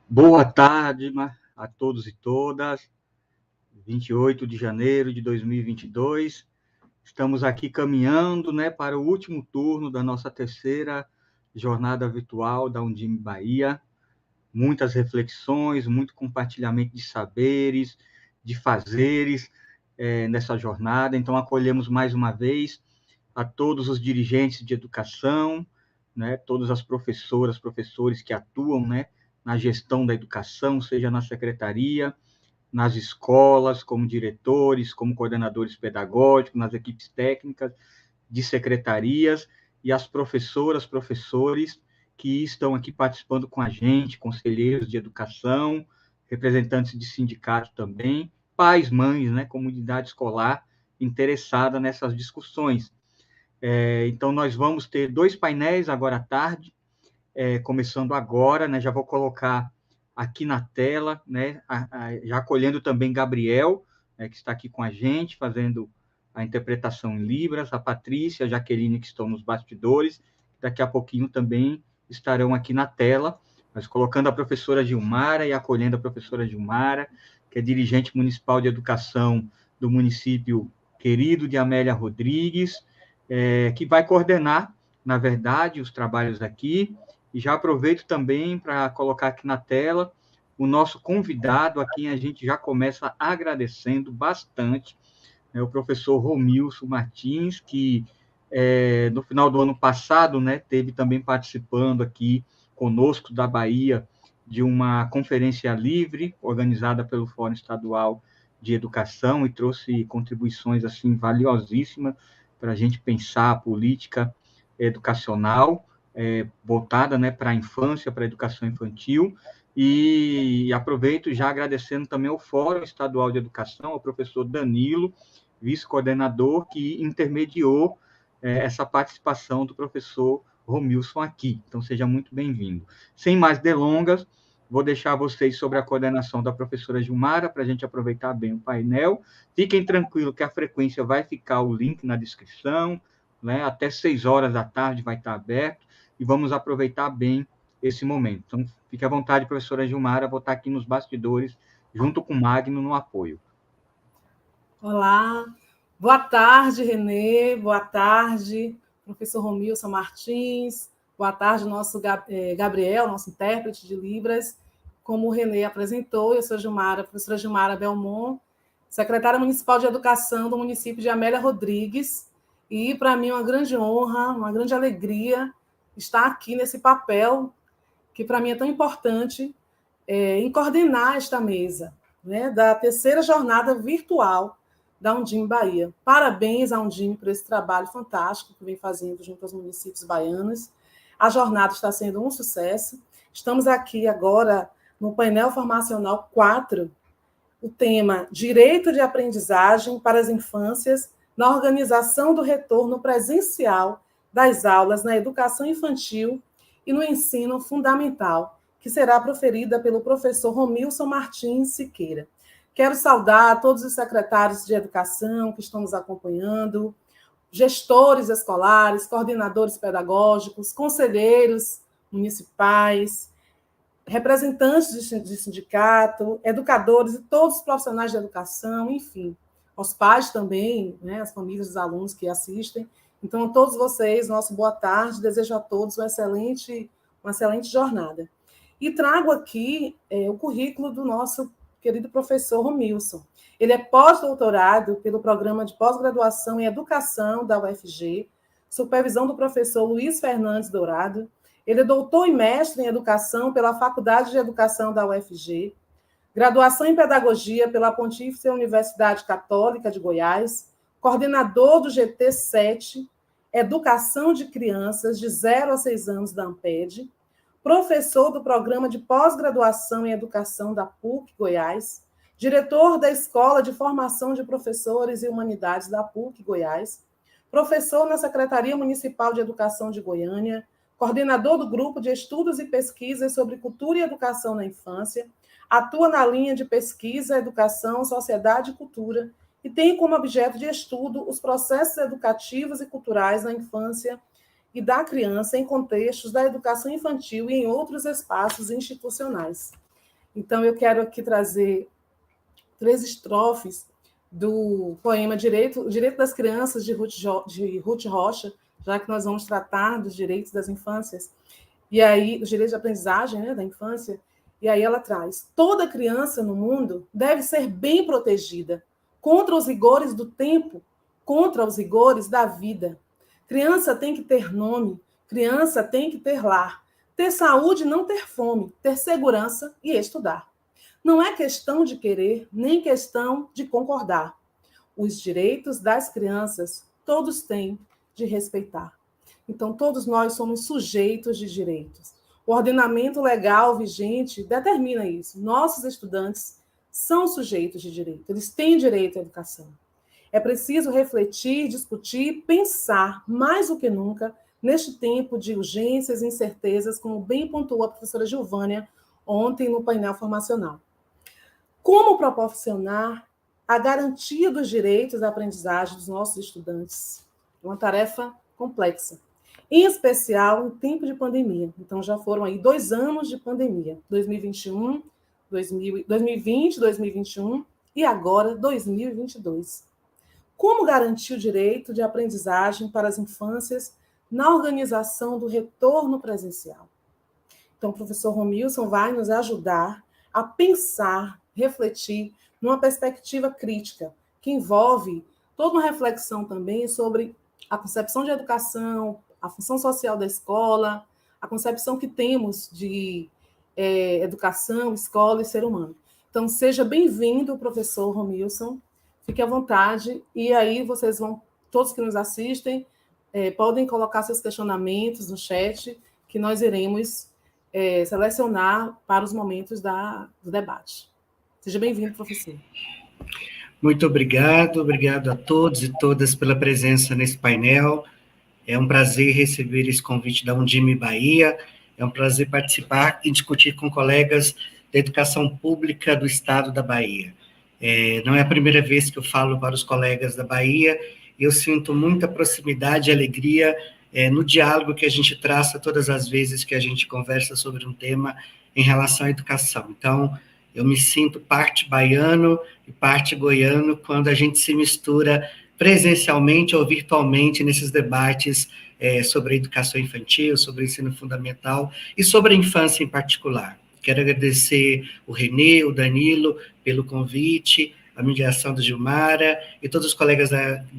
Boa tarde a todos e todas. 28 de janeiro de 2022. Estamos aqui caminhando, para o último turno da nossa terceira jornada virtual da Undime Bahia. Muitas reflexões, muito compartilhamento de saberes, de fazeres nessa jornada. Então, acolhemos mais uma vez a todos os dirigentes de educação, todas as professoras, professores que atuam, na gestão da educação, seja na secretaria, nas escolas, como diretores, como coordenadores pedagógicos, nas equipes técnicas de secretarias, e as professoras, professores que estão aqui participando com a gente, conselheiros de educação, representantes de sindicato também, pais, mães, comunidade escolar interessada nessas discussões. Então, nós vamos ter 2 painéis agora à tarde, começando agora, já vou colocar aqui na tela, já acolhendo também Gabriel, que está aqui com a gente, fazendo a interpretação em Libras, a Patrícia, a Jaqueline, que estão nos bastidores, daqui a pouquinho também estarão aqui na tela, mas colocando a professora Gilmara e acolhendo a professora Gilmara, que é dirigente municipal de educação do município querido de Amélia Rodrigues, que vai coordenar, na verdade, os trabalhos aqui. E já aproveito também para colocar aqui na tela o nosso convidado, a quem a gente já começa agradecendo bastante, o professor Romilson Martins, que no final do ano passado, teve também participando aqui conosco da Bahia de uma conferência livre organizada pelo Fórum Estadual de Educação e trouxe contribuições assim valiosíssimas para a gente pensar a política educacional voltada, para a infância, para a educação infantil. E aproveito já agradecendo também ao Fórum Estadual de Educação, ao professor Danilo, vice-coordenador, que intermediou essa participação do professor Romilson aqui. Então, seja muito bem-vindo. Sem mais delongas, vou deixar vocês sobre a coordenação da professora Gilmara, para a gente aproveitar bem o painel. Fiquem tranquilos que a frequência vai ficar o link na descrição, até 6 horas da tarde vai estar aberto, e vamos aproveitar bem esse momento. Então, fique à vontade, professora Gilmara, vou estar aqui nos bastidores, junto com o Magno, no apoio. Olá, boa tarde, Renê, boa tarde, professor Romilson Martins, boa tarde, nosso Gabriel, nosso intérprete de Libras. Como o Renê apresentou, eu sou Gilmara, professora Gilmara Belmont, secretária municipal de educação do município de Amélia Rodrigues, e para mim é uma grande honra, uma grande alegria estar aqui nesse papel, que para mim é tão importante, em coordenar esta mesa, da terceira jornada virtual da Undime Bahia. Parabéns à Undime por esse trabalho fantástico que vem fazendo junto aos municípios baianos. A jornada está sendo um sucesso. Estamos aqui agora no painel formacional 4, o tema Direito de Aprendizagem para as Infâncias na Organização do Retorno Presencial das Aulas na Educação Infantil e no Ensino Fundamental, que será proferida pelo professor Romilson Martins Siqueira. Quero saudar todos os secretários de educação que estão nos acompanhando, gestores escolares, coordenadores pedagógicos, conselheiros municipais, representantes de sindicato, educadores e todos os profissionais de educação, enfim, os pais também, as famílias dos alunos que assistem. Então, a todos vocês, nosso boa tarde, desejo a todos uma excelente jornada. E trago aqui o currículo do nosso querido professor Romilson. Ele é pós-doutorado pelo Programa de Pós-Graduação em Educação da UFG, supervisão do professor Luiz Fernandes Dourado. Ele é doutor e mestre em Educação pela Faculdade de Educação da UFG, graduação em Pedagogia pela Pontífice Universidade Católica de Goiás, coordenador do GT7, Educação de Crianças de 0 a 6 anos da AMPED, professor do Programa de Pós-Graduação em Educação da PUC Goiás, diretor da Escola de Formação de Professores e Humanidades da PUC Goiás, professor na Secretaria Municipal de Educação de Goiânia, coordenador do Grupo de Estudos e Pesquisas sobre Cultura e Educação na Infância, atua na linha de pesquisa, educação, sociedade e cultura e tem como objeto de estudo os processos educativos e culturais na infância e da criança em contextos da educação infantil e em outros espaços institucionais. Então, eu quero aqui trazer 3 estrofes do poema O Direito das Crianças, de Ruth Rocha, já que nós vamos tratar dos direitos das infâncias, e aí, os direitos de aprendizagem, né, da infância, e aí ela traz: toda criança no mundo deve ser bem protegida contra os rigores do tempo, contra os rigores da vida. Criança tem que ter nome, criança tem que ter lar, ter saúde e não ter fome, ter segurança e estudar. Não é questão de querer, nem questão de concordar. Os direitos das crianças todos têm de respeitar. Então, todos nós somos sujeitos de direitos. O ordenamento legal vigente determina isso. Nossos estudantes são sujeitos de direito, eles têm direito à educação. É preciso refletir, discutir, pensar, mais do que nunca, neste tempo de urgências e incertezas, como bem pontuou a professora Gilvânia ontem no painel formacional. Como proporcionar a garantia dos direitos à aprendizagem dos nossos estudantes? Uma tarefa complexa, em especial em tempo de pandemia. Então, já foram aí 2 anos de pandemia, 2020, 2021 e agora 2022. Como garantir o direito de aprendizagem para as infâncias na organização do retorno presencial? Então, o professor Romilson vai nos ajudar a pensar, refletir numa perspectiva crítica, que envolve toda uma reflexão também sobre a concepção de educação, a função social da escola, a concepção que temos de educação, escola e ser humano. Então, seja bem-vindo, professor Romilson, fique à vontade, e aí vocês vão, todos que nos assistem, podem colocar seus questionamentos no chat, que nós iremos selecionar para os momentos do debate. Seja bem-vindo, professor. Muito obrigado a todos e todas pela presença nesse painel. É um prazer receber esse convite da Undime Bahia, é um prazer participar e discutir com colegas da educação pública do estado da Bahia. Não é a primeira vez que eu falo para os colegas da Bahia, e eu sinto muita proximidade e alegria no diálogo que a gente traça todas as vezes que a gente conversa sobre um tema em relação à educação. Então, eu me sinto parte baiano e parte goiano quando a gente se mistura presencialmente ou virtualmente nesses debates sobre a educação infantil, sobre o ensino fundamental e sobre a infância em particular. Quero agradecer o Renê, o Danilo, pelo convite, a mediação da Gilmara e todos os colegas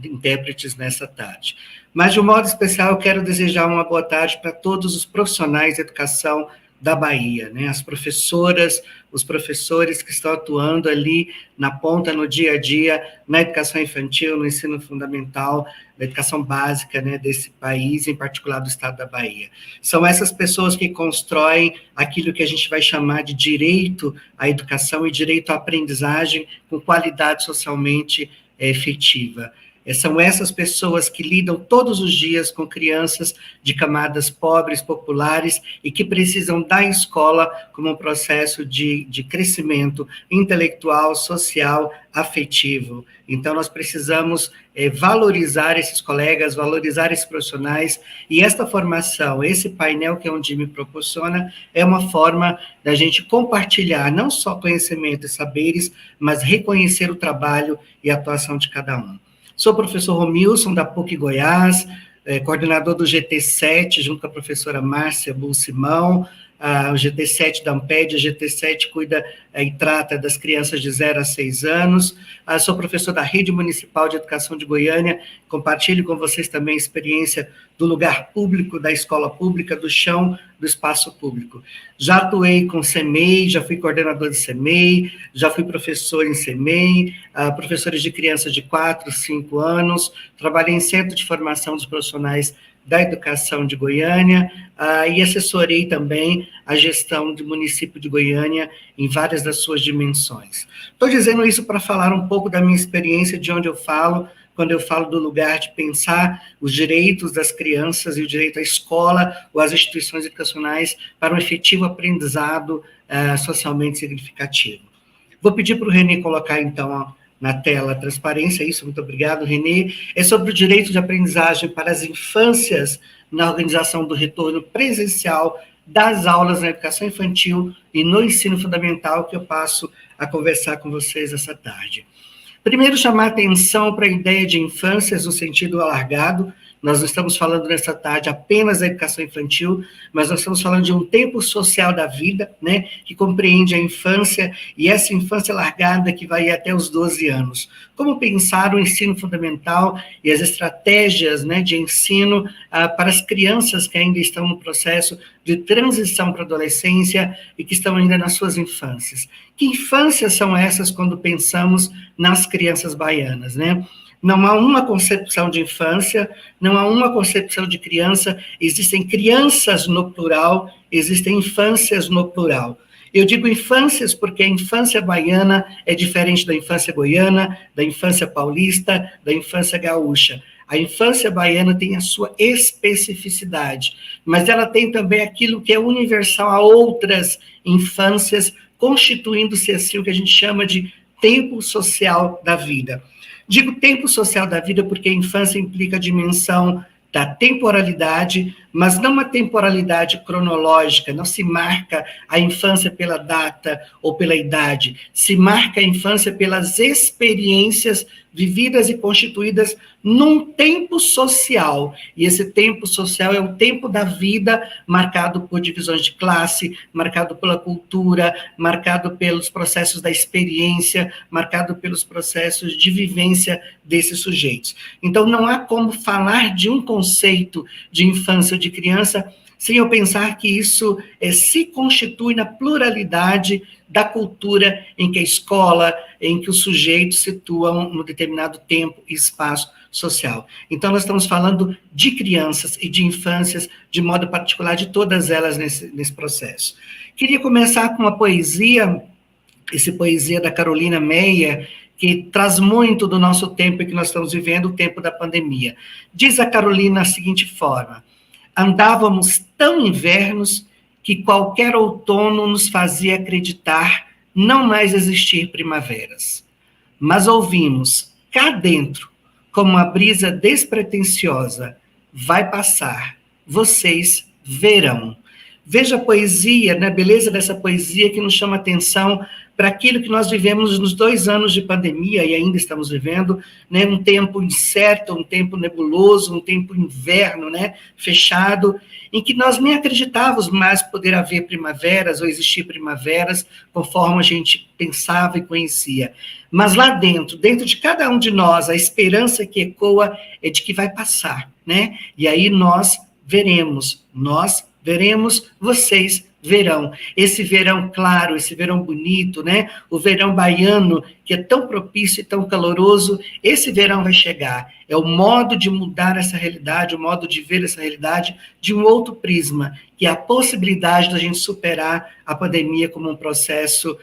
intérpretes nessa tarde. Mas, de um modo especial, eu quero desejar uma boa tarde para todos os profissionais de educação da Bahia, né? As professoras, os professores que estão atuando ali na ponta, no dia a dia, na educação infantil, no ensino fundamental, na educação básica, né, desse país, em particular do estado da Bahia. São essas pessoas que constroem aquilo que a gente vai chamar de direito à educação e direito à aprendizagem com qualidade socialmente efetiva. São essas pessoas que lidam todos os dias com crianças de camadas pobres, populares, e que precisam da escola como um processo de crescimento intelectual, social, afetivo. Então, nós precisamos valorizar esses colegas, valorizar esses profissionais, e esta formação, esse painel que a Undime proporciona, é uma forma da gente compartilhar não só conhecimento e saberes, mas reconhecer o trabalho e a atuação de cada um. Sou o professor Romilson, da PUC Goiás, coordenador do GT7, junto com a professora Márcia Bull Simão, o GT7 da Amped, a GT7 cuida e trata das crianças de 0 a 6 anos. Sou professor da Rede Municipal de Educação de Goiânia, compartilho com vocês também a experiência do lugar público, da escola pública, do chão, do espaço público. Já atuei com CEMEI, já fui coordenador de CEMEI, já fui professor em CEMEI, professores de crianças de 4, 5 anos, trabalhei em centro de formação dos profissionais da educação de Goiânia, e assessorei também a gestão do município de Goiânia em várias das suas dimensões. Estou dizendo isso para falar um pouco da minha experiência, de onde eu falo, quando eu falo do lugar de pensar os direitos das crianças e o direito à escola ou às instituições educacionais para um efetivo aprendizado socialmente significativo. Vou pedir para o Renê colocar, então, na tela a transparência, isso, muito obrigado, Renê, é sobre o direito de aprendizagem para as infâncias na organização do retorno presencial das aulas na educação infantil e no ensino fundamental, que eu passo a conversar com vocês essa tarde. Primeiro, chamar atenção para a ideia de infâncias no sentido alargado. Nós não estamos falando nessa tarde apenas da educação infantil, mas nós estamos falando de um tempo social da vida, né, que compreende a infância e essa infância largada que vai até os 12 anos. Como pensar o ensino fundamental e as estratégias, né, de ensino para as crianças que ainda estão no processo de transição para a adolescência e que estão ainda nas suas infâncias. Que infâncias são essas quando pensamos nas crianças baianas, né? Não há uma concepção de infância, não há uma concepção de criança, existem crianças no plural, existem infâncias no plural. Eu digo infâncias porque a infância baiana é diferente da infância goiana, da infância paulista, da infância gaúcha. A infância baiana tem a sua especificidade, mas ela tem também aquilo que é universal a outras infâncias, constituindo-se assim o que a gente chama de tempo social da vida. Digo tempo social da vida porque a infância implica a dimensão da temporalidade, mas não uma temporalidade cronológica, não se marca a infância pela data ou pela idade, se marca a infância pelas experiências vividas e constituídas num tempo social, e esse tempo social é o tempo da vida marcado por divisões de classe, marcado pela cultura, marcado pelos processos da experiência, marcado pelos processos de vivência desses sujeitos. Então, não há como falar de um conceito de infância ou de criança sem eu pensar que isso se constitui na pluralidade da cultura em que a escola, em que os sujeitos situam no determinado tempo e espaço social. Então, nós estamos falando de crianças e de infâncias, de modo particular, de todas elas nesse processo. Queria começar com uma poesia, essa poesia da Carolina Meyer, que traz muito do nosso tempo que nós estamos vivendo, o tempo da pandemia. Diz a Carolina da seguinte forma: andávamos tão invernos que qualquer outono nos fazia acreditar não mais existir primaveras. Mas ouvimos, cá dentro, como uma brisa despretensiosa, vai passar, vocês verão. Veja a poesia, né, a beleza dessa poesia que nos chama atenção para aquilo que nós vivemos nos 2 anos de pandemia, e ainda estamos vivendo, né, um tempo incerto, um tempo nebuloso, um tempo inverno, né, fechado, em que nós nem acreditávamos mais poder haver primaveras ou existir primaveras, conforme a gente pensava e conhecia. Mas lá dentro de cada um de nós, a esperança que ecoa é de que vai passar, né? E aí nós veremos, vocês verão. Esse verão claro, esse verão bonito, né? O verão baiano, que é tão propício e tão caloroso, esse verão vai chegar. É o modo de mudar essa realidade, o modo de ver essa realidade de um outro prisma, que é a possibilidade da gente superar a pandemia como um processo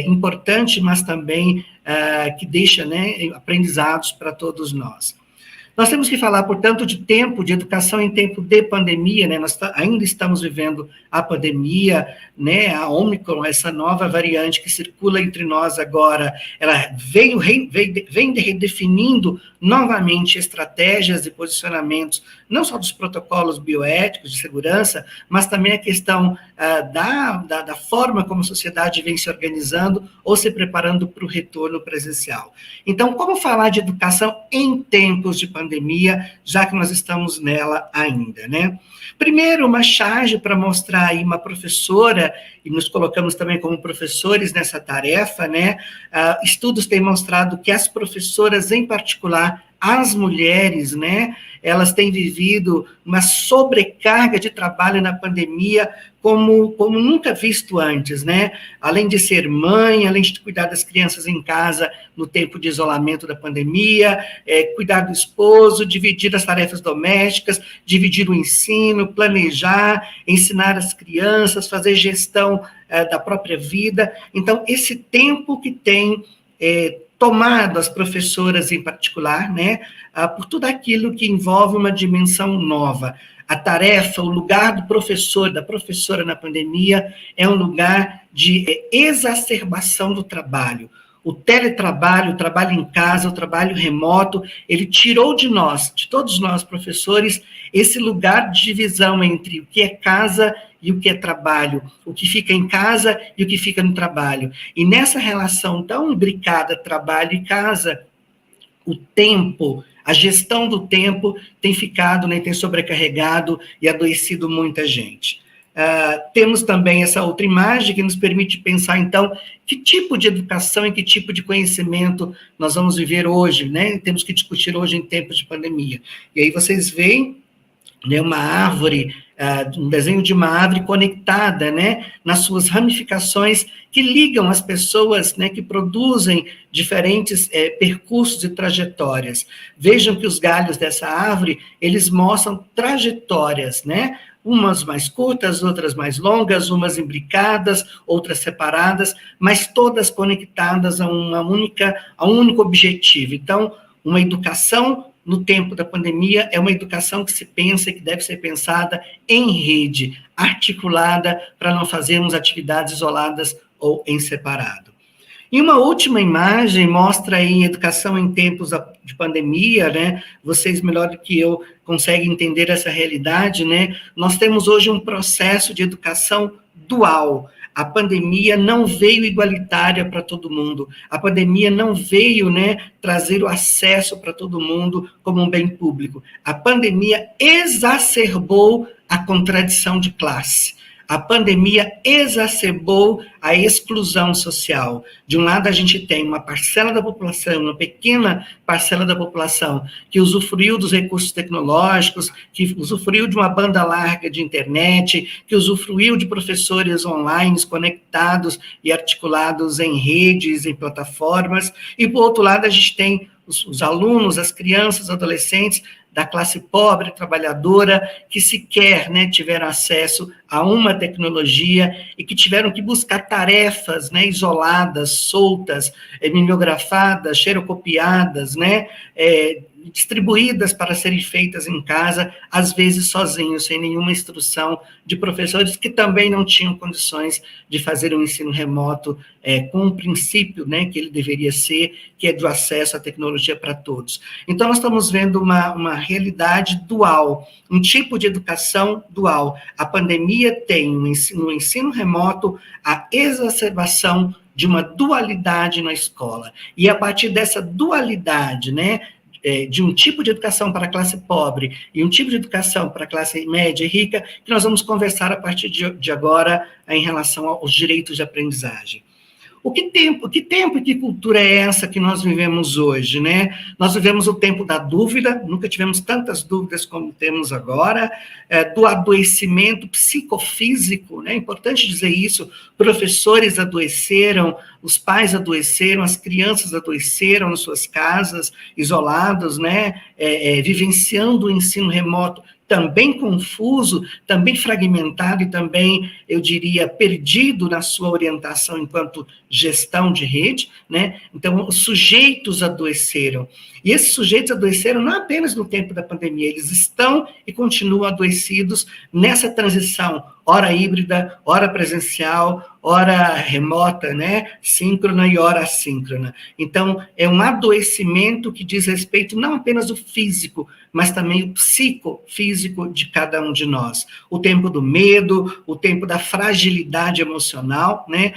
importante, mas também que deixa, né, aprendizados para todos nós. Nós temos que falar, portanto, de tempo, de educação em tempo de pandemia, né? Nós ainda estamos vivendo a pandemia, né? A Ômicron, essa nova variante que circula entre nós agora, ela vem redefinindo novamente estratégias e posicionamentos, não só dos protocolos bioéticos de segurança, mas também a questão da forma como a sociedade vem se organizando ou se preparando para o retorno presencial. Então, como falar de educação em tempos de pandemia, já que nós estamos nela ainda, né? Primeiro, uma charge para mostrar aí uma professora, e nos colocamos também como professores nessa tarefa, né? Estudos têm mostrado que as professoras, em particular, as mulheres, né, elas têm vivido uma sobrecarga de trabalho na pandemia como nunca visto antes, né? Além de ser mãe, além de cuidar das crianças em casa no tempo de isolamento da pandemia, cuidar do esposo, dividir as tarefas domésticas, dividir o ensino, planejar, ensinar as crianças, fazer gestão da própria vida. Então, esse tempo que tem tomado as professoras em particular, né, por tudo aquilo que envolve uma dimensão nova. A tarefa, o lugar do professor, da professora na pandemia, é um lugar de exacerbação do trabalho. o teletrabalho, o trabalho em casa, o trabalho remoto, ele tirou de nós, de todos nós professores, esse lugar de divisão entre o que é casa e o que é trabalho, o que fica em casa e o que fica no trabalho. E nessa relação tão imbricada, trabalho e casa, o tempo, a gestão do tempo tem ficado, né, tem sobrecarregado e adoecido muita gente. Temos também essa outra imagem que nos permite pensar, então, que tipo de educação e que tipo de conhecimento nós vamos viver hoje, né? Temos que discutir hoje em tempos de pandemia. E aí vocês veem, né, uma árvore, um desenho de uma árvore conectada, né, nas suas ramificações que ligam as pessoas, né, que produzem diferentes percursos e trajetórias. Vejam que os galhos dessa árvore, eles mostram trajetórias, né, umas mais curtas, outras mais longas, umas imbricadas, outras separadas, mas todas conectadas a um único objetivo. Então, uma educação no tempo da pandemia é uma educação que se pensa e que deve ser pensada em rede, articulada, para não fazermos atividades isoladas ou em separado. E uma última imagem mostra aí educação em tempos de pandemia, né? Vocês, melhor do que eu, conseguem entender essa realidade, né? Nós temos hoje um processo de educação dual. A pandemia não veio igualitária para todo mundo. A pandemia não veio, né, trazer o acesso para todo mundo como um bem público. A pandemia exacerbou a contradição de classe. A pandemia exacerbou a exclusão social. De um lado, a gente tem uma parcela da população, uma pequena parcela da população, que usufruiu dos recursos tecnológicos, que usufruiu de uma banda larga de internet, que usufruiu de professores online conectados e articulados em redes, em plataformas. E, por outro lado, a gente tem os alunos, as crianças, os adolescentes da classe pobre, trabalhadora, que sequer, né, tiveram acesso a uma tecnologia e que tiveram que buscar tarefas, né, isoladas, soltas, mimeografadas, xerocopiadas, né, distribuídas para serem feitas em casa, às vezes sozinhos, sem nenhuma instrução de professores que também não tinham condições de fazer um ensino remoto com o princípio, né, que ele deveria ser, que é do acesso à tecnologia para todos. Então, nós estamos vendo uma realidade dual, um tipo de educação dual. A pandemia tem no ensino remoto a exacerbação de uma dualidade na escola. E a partir dessa dualidade, né, de um tipo de educação para a classe pobre e um tipo de educação para a classe média e rica, que nós vamos conversar a partir de agora em relação aos direitos de aprendizagem. Que tempo e que cultura é essa que nós vivemos hoje, né? Nós vivemos o tempo da dúvida, nunca tivemos tantas dúvidas como temos agora, do adoecimento psicofísico, né? É importante dizer isso, professores adoeceram, os pais adoeceram, as crianças adoeceram nas suas casas, isolados, né? Vivenciando o ensino remoto, também confuso, também fragmentado e também, eu diria, perdido na sua orientação enquanto gestão de rede, né? Então, os sujeitos adoeceram. E esses sujeitos adoeceram não apenas no tempo da pandemia, eles estão e continuam adoecidos nessa transição, ora híbrida, ora presencial, ora remota, né? Síncrona e ora assíncrona. Então, é um adoecimento que diz respeito não apenas ao físico, mas também o psicofísico de cada um de nós. O tempo do medo, o tempo da fragilidade emocional, né?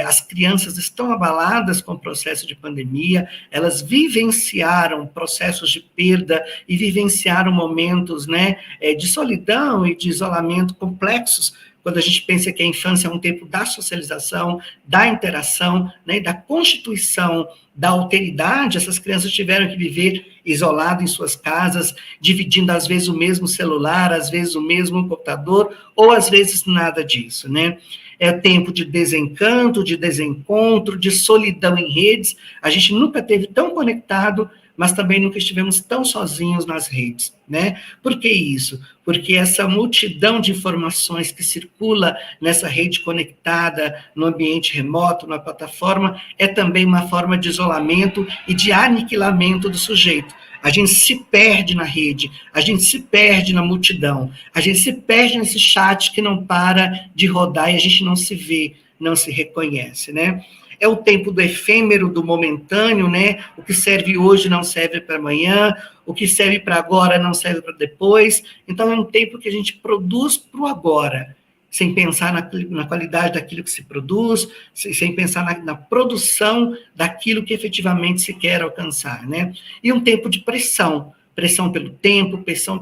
As crianças estão abaladas com o processo de pandemia, elas vivenciaram processos de perda e vivenciaram momentos, né, de solidão e de isolamento complexos, quando a gente pensa que a infância é um tempo da socialização, da interação, né, da constituição da alteridade. Essas crianças tiveram que viver isoladas em suas casas, dividindo às vezes o mesmo celular, às vezes o mesmo computador, ou às vezes nada disso, né? É tempo de desencanto, de desencontro, de solidão em redes. A gente nunca esteve tão conectado, mas também nunca estivemos tão sozinhos nas redes, né? Por que isso? Porque essa multidão de informações que circula nessa rede conectada, no ambiente remoto, na plataforma, é também uma forma de isolamento e de aniquilamento do sujeito. A gente se perde na rede, a gente se perde na multidão, a gente se perde nesse chat que não para de rodar e a gente não se vê, não se reconhece, né? é o tempo do efêmero, do momentâneo, né? O que serve hoje não serve para amanhã, o que serve para agora não serve para depois. Então, é um tempo que a gente produz para o agora, sem pensar na qualidade daquilo que se produz, sem pensar na produção daquilo que efetivamente se quer alcançar, né? E um tempo de pressão pelo tempo, pressão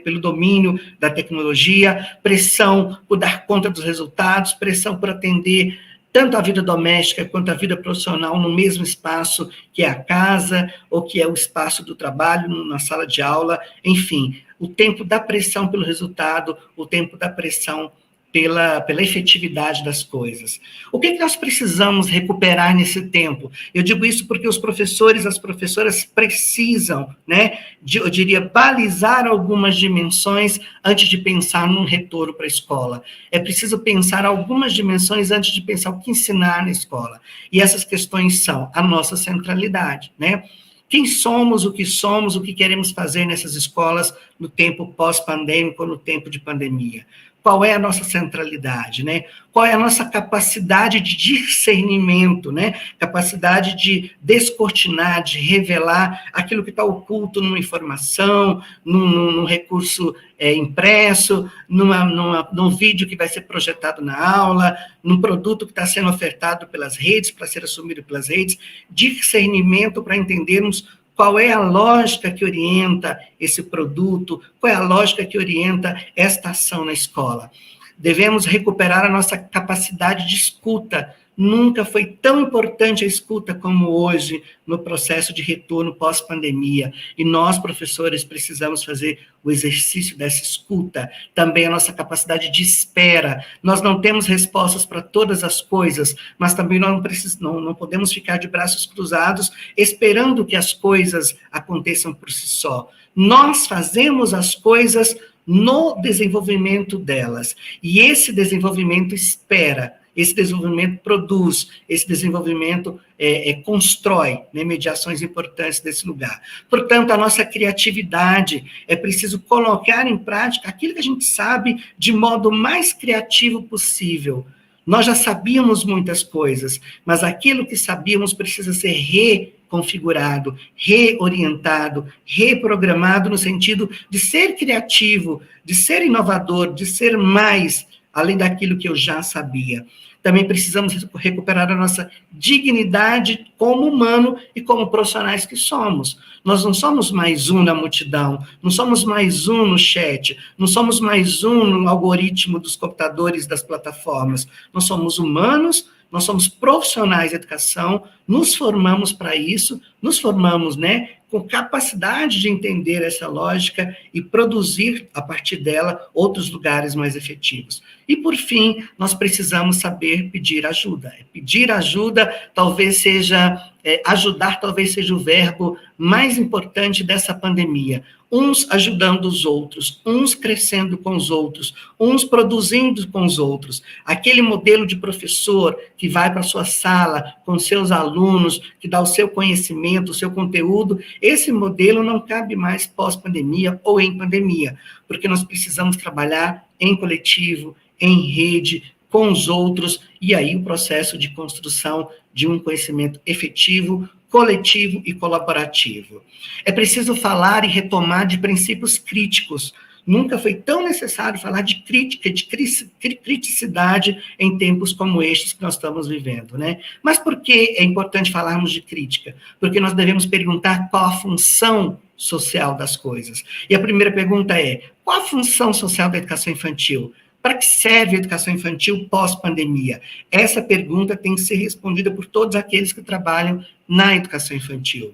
pelo domínio da tecnologia, pressão por dar conta dos resultados, pressão por atender tanto a vida doméstica quanto a vida profissional no mesmo espaço que é a casa, ou que é o espaço do trabalho, na sala de aula, enfim, o tempo da pressão pelo resultado, o tempo da pressão pela efetividade das coisas. O que nós precisamos recuperar nesse tempo? Eu digo isso porque os professores, as professoras precisam, né, eu diria, balizar algumas dimensões antes de pensar num retorno para a escola. É preciso pensar algumas dimensões antes de pensar o que ensinar na escola. E essas questões são a nossa centralidade, né? Quem somos, o que queremos fazer nessas escolas no tempo pós-pandêmico, no tempo de pandemia. Qual é a nossa centralidade, né? Qual é a nossa capacidade de discernimento, né? Capacidade de descortinar, de revelar aquilo que está oculto numa informação, num recurso impresso, num vídeo que vai ser projetado na aula, num produto que está sendo ofertado pelas redes, para ser assumido pelas redes, discernimento para entendermos qual é a lógica que orienta esse produto, qual é a lógica que orienta esta ação na escola. Devemos recuperar a nossa capacidade de escuta. Nunca foi tão importante a escuta como hoje no processo de retorno pós-pandemia. E nós, professores, precisamos fazer o exercício dessa escuta. Também a nossa capacidade de espera. Nós não temos respostas para todas as coisas, mas também nós não podemos ficar de braços cruzados esperando que as coisas aconteçam por si só. Nós fazemos as coisas no desenvolvimento delas. E esse desenvolvimento espera. Esse desenvolvimento produz, esse desenvolvimento constrói, né, mediações importantes desse lugar. Portanto, a nossa criatividade, é preciso colocar em prática aquilo que a gente sabe de modo mais criativo possível. Nós já sabíamos muitas coisas, mas aquilo que sabíamos precisa ser reconfigurado, reorientado, reprogramado no sentido de ser criativo, de ser inovador, de ser mais além daquilo que eu já sabia. Também precisamos recuperar a nossa dignidade como humano e como profissionais que somos. Nós não somos mais um na multidão, não somos mais um no chat, não somos mais um no algoritmo dos computadores, das plataformas. Nós somos humanos, nós somos profissionais de educação, nos formamos para isso, nos formamos, né, com capacidade de entender essa lógica e produzir, a partir dela, outros lugares mais efetivos. E, por fim, nós precisamos saber pedir ajuda. Pedir ajuda talvez seja, ajudar talvez seja o verbo mais importante dessa pandemia. Uns ajudando os outros, uns crescendo com os outros, uns produzindo com os outros. Aquele modelo de professor que vai para a sua sala com seus alunos, que dá o seu conhecimento, o seu conteúdo, esse modelo não cabe mais pós-pandemia ou em pandemia, porque nós precisamos trabalhar em coletivo, em rede, com os outros, e aí o processo de construção de um conhecimento efetivo, coletivo e colaborativo. É preciso falar e retomar de princípios críticos. Nunca foi tão necessário falar de crítica, de criticidade em tempos como estes que nós estamos vivendo, né? Mas por que é importante falarmos de crítica? Porque nós devemos perguntar qual a função social das coisas. E a primeira pergunta é, qual a função social da educação infantil? Para que serve a educação infantil pós-pandemia? Essa pergunta tem que ser respondida por todos aqueles que trabalham na educação infantil.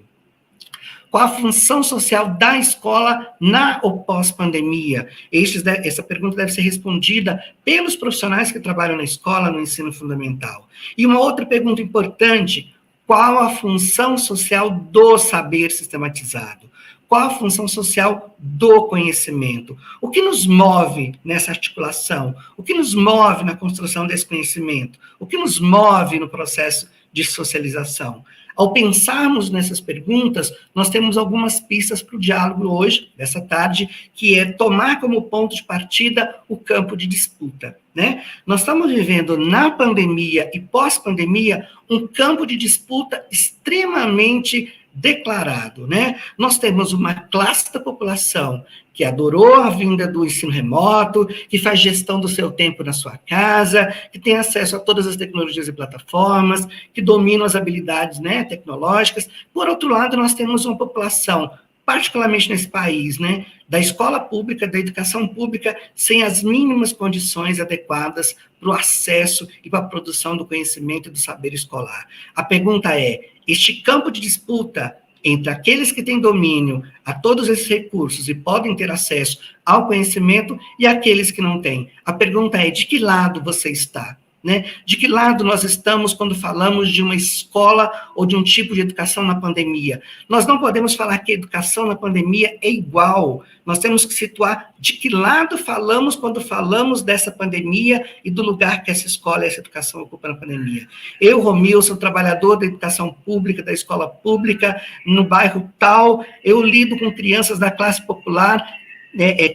Qual a função social da escola na ou pós-pandemia? Essa pergunta deve ser respondida pelos profissionais que trabalham na escola, no ensino fundamental. E uma outra pergunta importante, qual a função social do saber sistematizado? Qual a função social do conhecimento? O que nos move nessa articulação? O que nos move na construção desse conhecimento? O que nos move no processo de socialização? Ao pensarmos nessas perguntas, nós temos algumas pistas para o diálogo hoje, dessa tarde, que é tomar como ponto de partida o campo de disputa, né? Nós estamos vivendo na pandemia e pós-pandemia um campo de disputa extremamente declarado, né? Nós temos uma classe da população que adorou a vinda do ensino remoto, que faz gestão do seu tempo na sua casa, que tem acesso a todas as tecnologias e plataformas, que dominam as habilidades, né, tecnológicas. Por outro lado, nós temos uma população, particularmente nesse país, né, da escola pública, da educação pública, sem as mínimas condições adequadas para o acesso e para a produção do conhecimento e do saber escolar. A pergunta é, este campo de disputa entre aqueles que têm domínio a todos esses recursos e podem ter acesso ao conhecimento e aqueles que não têm. A pergunta é, de que lado você está? Né? De que lado nós estamos quando falamos de uma escola ou de um tipo de educação na pandemia? Nós não podemos falar que a educação na pandemia é igual. Nós temos que situar de que lado falamos quando falamos dessa pandemia e do lugar que essa escola e essa educação ocupam na pandemia. Eu, Romil, sou trabalhador da educação pública, da escola pública, no bairro tal, eu lido com crianças da classe popular,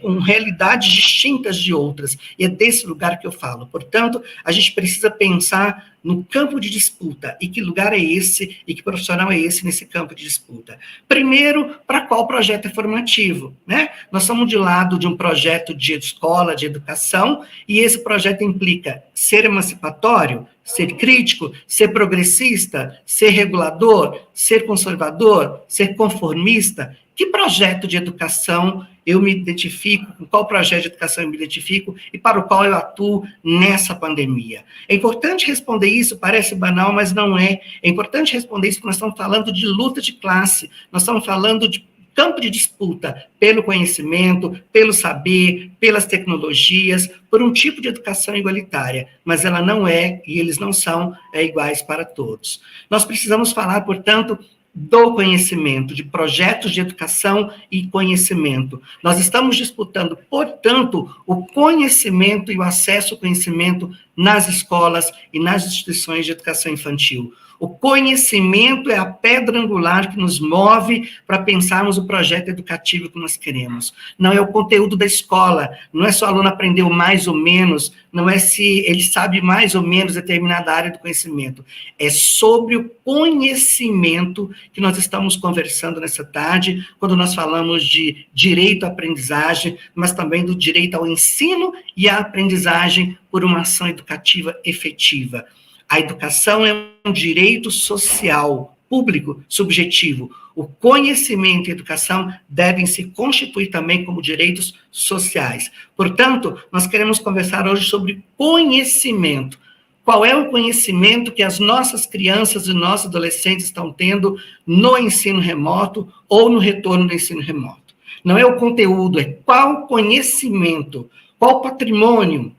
com realidades distintas de outras, e é desse lugar que eu falo. Portanto, a gente precisa pensar no campo de disputa, e que lugar é esse, e que profissional é esse nesse campo de disputa. Primeiro, para qual projeto é formativo, né? Nós somos de lado de um projeto de escola, de educação, e esse projeto implica ser emancipatório, ser crítico, ser progressista, ser regulador, ser conservador, ser conformista. Que projeto de educação eu me identifico, com qual projeto de educação eu me identifico e para o qual eu atuo nessa pandemia? É importante responder isso, parece banal, mas não é. É importante responder isso porque nós estamos falando de luta de classe, nós estamos falando de campo de disputa pelo conhecimento, pelo saber, pelas tecnologias, por um tipo de educação igualitária, mas ela não é, e eles não são iguais para todos. Nós precisamos falar, portanto, do conhecimento, de projetos de educação e conhecimento. Nós estamos disputando, portanto, o conhecimento e o acesso ao conhecimento nas escolas e nas instituições de educação infantil. O conhecimento é a pedra angular que nos move para pensarmos o projeto educativo que nós queremos. Não é o conteúdo da escola, não é se o aluno aprendeu mais ou menos, não é se ele sabe mais ou menos determinada área do conhecimento. É sobre o conhecimento que nós estamos conversando nessa tarde, quando nós falamos de direito à aprendizagem, mas também do direito ao ensino e à aprendizagem por uma ação educativa efetiva. A educação é um direito social, público, subjetivo. O conhecimento e a educação devem se constituir também como direitos sociais. Portanto, nós queremos conversar hoje sobre conhecimento. Qual é o conhecimento que as nossas crianças e nossos adolescentes estão tendo no ensino remoto ou no retorno do ensino remoto? Não é o conteúdo, é qual conhecimento, qual patrimônio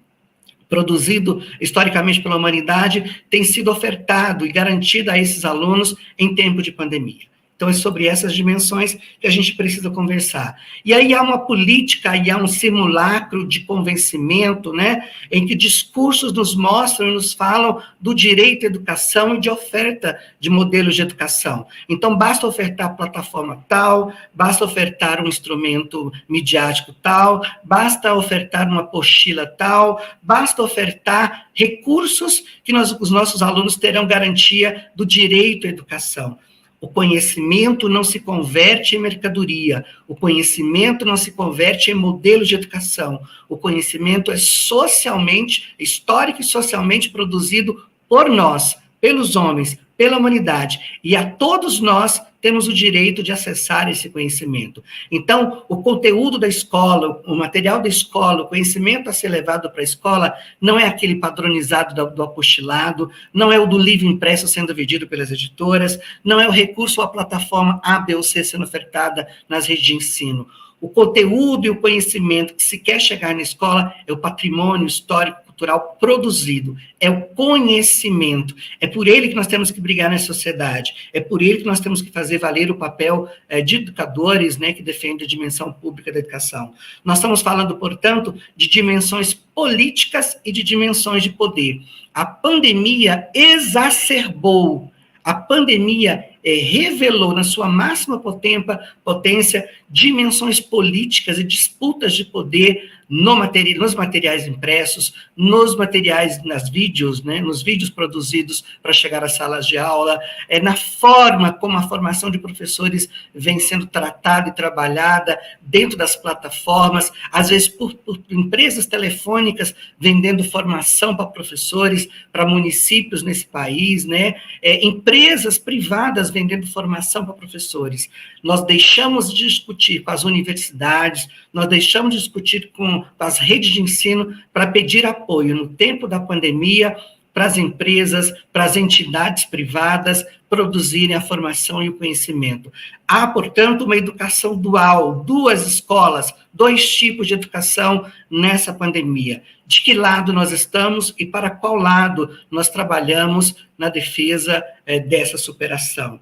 produzido historicamente pela humanidade, tem sido ofertado e garantido a esses alunos em tempo de pandemia. Então, é sobre essas dimensões que a gente precisa conversar. E aí há uma política, e há um simulacro de convencimento, né, em que discursos nos mostram e nos falam do direito à educação e de oferta de modelos de educação. Então, basta ofertar plataforma tal, basta ofertar um instrumento midiático tal, basta ofertar uma apostila tal, basta ofertar recursos que os nossos alunos terão garantia do direito à educação. O conhecimento não se converte em mercadoria, o conhecimento não se converte em modelos de educação, o conhecimento é socialmente, histórico e socialmente produzido por nós, pelos homens, pela humanidade, e a todos nós temos o direito de acessar esse conhecimento. Então, o conteúdo da escola, o material da escola, o conhecimento a ser levado para a escola, não é aquele padronizado do apostilado, não é o do livro impresso sendo vendido pelas editoras, não é o recurso ou a plataforma A, B ou C sendo ofertada nas redes de ensino. O conteúdo e o conhecimento que se quer chegar na escola é o patrimônio histórico, cultural produzido, é o conhecimento, é por ele que nós temos que brigar na sociedade, é por ele que nós temos que fazer valer o papel de educadores, né, que defendem a dimensão pública da educação. Nós estamos falando, portanto, de dimensões políticas e de dimensões de poder. A pandemia exacerbou, a pandemia revelou na sua máxima potência dimensões políticas e disputas de poder nos materiais impressos, nos materiais, nos vídeos produzidos para chegar às salas de aula, na forma como a formação de professores vem sendo tratada e trabalhada dentro das plataformas, às vezes por empresas telefônicas vendendo formação para professores, para municípios nesse país, empresas privadas vendendo formação para professores. Nós deixamos de discutir com as universidades, nós deixamos de discutir com as redes de ensino para pedir apoio no tempo da pandemia para as empresas, para as entidades privadas produzirem a formação e o conhecimento. Há, portanto, uma educação dual, 2 escolas, 2 tipos de educação nessa pandemia. De que lado nós estamos e para qual lado nós trabalhamos na defesa dessa superação,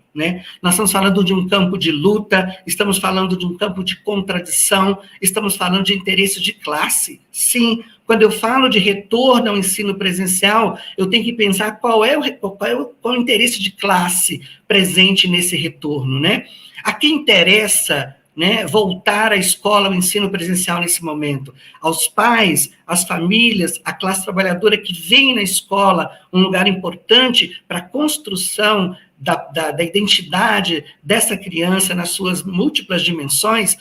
Nós estamos falando de um campo de luta, estamos falando de um campo de contradição, estamos falando de interesse de classe. Sim, quando eu falo de retorno ao ensino presencial, eu tenho que pensar qual é o interesse de classe presente nesse retorno, A quem interessa voltar à escola, ao ensino presencial nesse momento? Aos pais, às famílias, à classe trabalhadora que vem na escola, um lugar importante para a construção da identidade dessa criança nas suas múltiplas dimensões,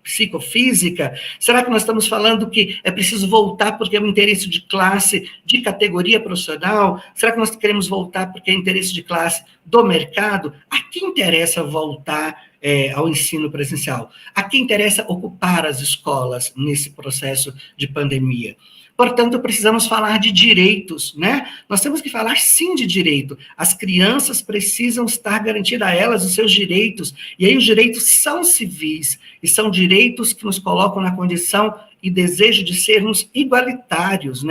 psicofísica? Será que nós estamos falando que é preciso voltar porque é um interesse de classe, de categoria profissional? Será que nós queremos voltar porque é interesse de classe do mercado? A quem interessa voltar ao ensino presencial? A quem interessa ocupar as escolas nesse processo de pandemia? Portanto, precisamos falar de direitos, Nós temos que falar, sim, de direito. As crianças precisam estar garantidas a elas os seus direitos, e aí os direitos são civis, e são direitos que nos colocam na condição e desejo de sermos igualitários,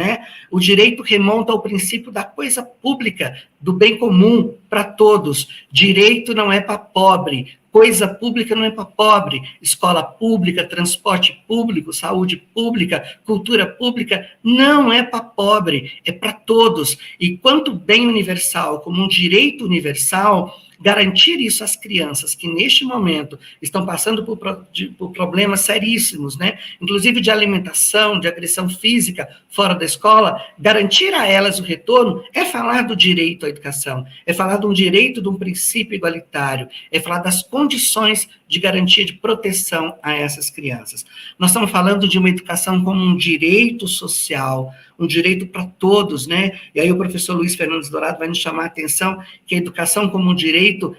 O direito remonta ao princípio da coisa pública, do bem comum para todos. Direito não é para pobre, coisa pública não é para pobre, escola pública, transporte público, saúde pública, cultura pública, não é para pobre, é para todos. E quanto bem universal, como um direito universal, garantir isso às crianças que, neste momento, estão passando por problemas seríssimos, Inclusive de alimentação, de agressão física fora da escola, garantir a elas o retorno é falar do direito à educação, é falar de um direito, de um princípio igualitário, é falar das condições de garantia de proteção a essas crianças. Nós estamos falando de uma educação como um direito social, um direito para todos, E aí o professor Luiz Fernandes Dourado vai nos chamar a atenção que a educação como um direito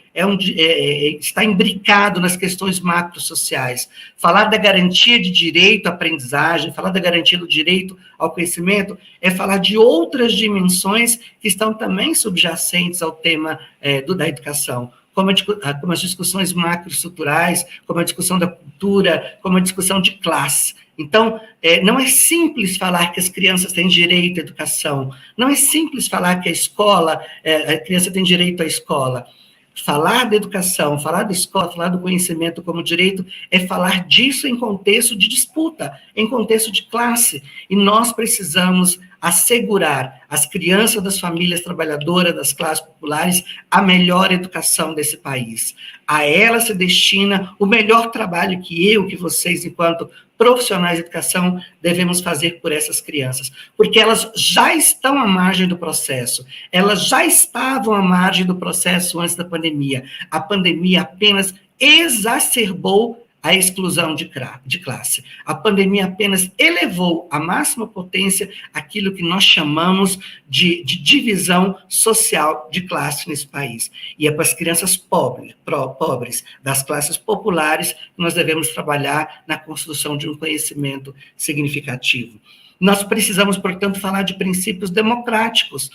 está imbricado nas questões macrosociais. Falar da garantia de direito à aprendizagem, falar da garantia do direito ao conhecimento, é falar de outras dimensões que estão também subjacentes ao tema da educação, como as discussões macroestruturais, como a discussão da cultura, como a discussão de classe. Então, não é simples falar que as crianças têm direito à educação, não é simples falar que a criança tem direito à escola. Falar da educação, falar da escola, falar do conhecimento como direito, é falar disso em contexto de disputa, em contexto de classe. E nós precisamos assegurar às crianças das famílias trabalhadoras, das classes populares, a melhor educação desse país. A ela se destina o melhor trabalho que vocês, enquanto profissionais de educação, devemos fazer por essas crianças, porque elas já estão à margem do processo, elas já estavam à margem do processo antes da pandemia. A pandemia apenas exacerbou a exclusão de classe. A pandemia apenas elevou à máxima potência aquilo que nós chamamos de divisão social de classe nesse país. E é para as crianças pobres, das classes populares, que nós devemos trabalhar na construção de um conhecimento significativo. Nós precisamos, portanto, falar de princípios democráticos,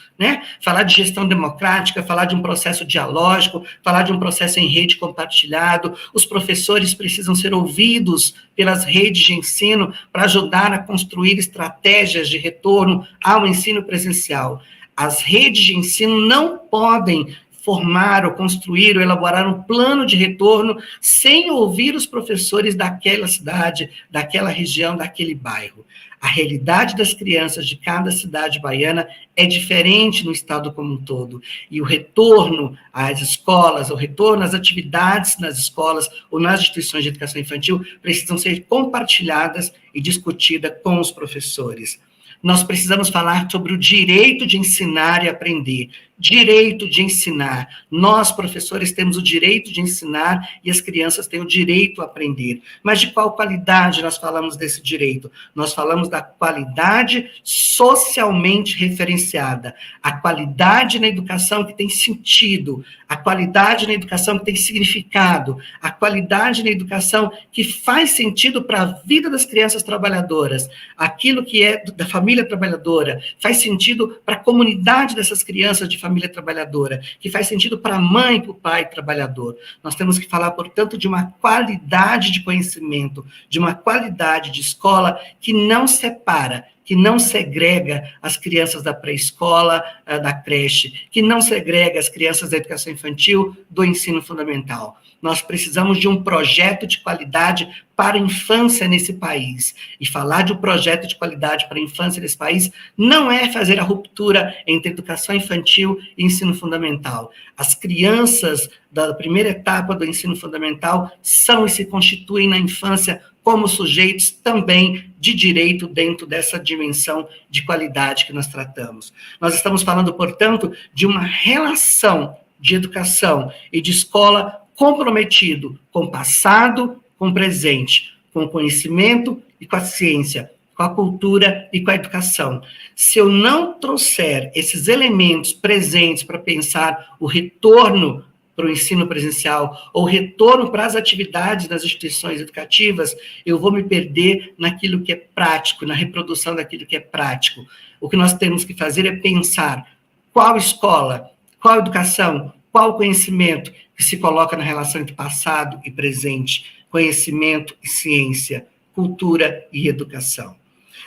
Falar de gestão democrática, falar de um processo dialógico, falar de um processo em rede compartilhado. Os professores precisam ser ouvidos pelas redes de ensino para ajudar a construir estratégias de retorno ao ensino presencial. As redes de ensino não podem formar ou construir ou elaborar um plano de retorno sem ouvir os professores daquela cidade, daquela região, daquele bairro. A realidade das crianças de cada cidade baiana é diferente no estado como um todo. E o retorno às escolas, o retorno às atividades nas escolas ou nas instituições de educação infantil precisam ser compartilhadas e discutidas com os professores. Nós precisamos falar sobre o direito de ensinar e aprender. Direito de ensinar. Nós, professores, temos o direito de ensinar e as crianças têm o direito a aprender. Mas de qual qualidade nós falamos desse direito? Nós falamos da qualidade socialmente referenciada. A qualidade na educação que tem sentido. A qualidade na educação que tem significado. A qualidade na educação que faz sentido para a vida das crianças trabalhadoras. Aquilo que é da família trabalhadora. Faz sentido para a comunidade dessas crianças de família trabalhadora, que faz sentido para a mãe e para o pai trabalhador. Nós temos que falar, portanto, de uma qualidade de conhecimento, de uma qualidade de escola que não separa, que não segrega as crianças da pré-escola, da creche, que não segrega as crianças da educação infantil do ensino fundamental. Nós precisamos de um projeto de qualidade para a infância nesse país. E falar de um projeto de qualidade para a infância nesse país não é fazer a ruptura entre educação infantil e ensino fundamental. As crianças da primeira etapa do ensino fundamental são e se constituem na infância como sujeitos também de direito dentro dessa dimensão de qualidade que nós tratamos. Nós estamos falando, portanto, de uma relação de educação e de escola comprometido com o passado, com o presente, com o conhecimento e com a ciência, com a cultura e com a educação. Se eu não trouxer esses elementos presentes para pensar o retorno para o ensino presencial, ou retorno para as atividades das instituições educativas, eu vou me perder naquilo que é prático, na reprodução daquilo que é prático. O que nós temos que fazer é pensar qual escola, qual educação, qual conhecimento que se coloca na relação entre passado e presente, conhecimento e ciência, cultura e educação.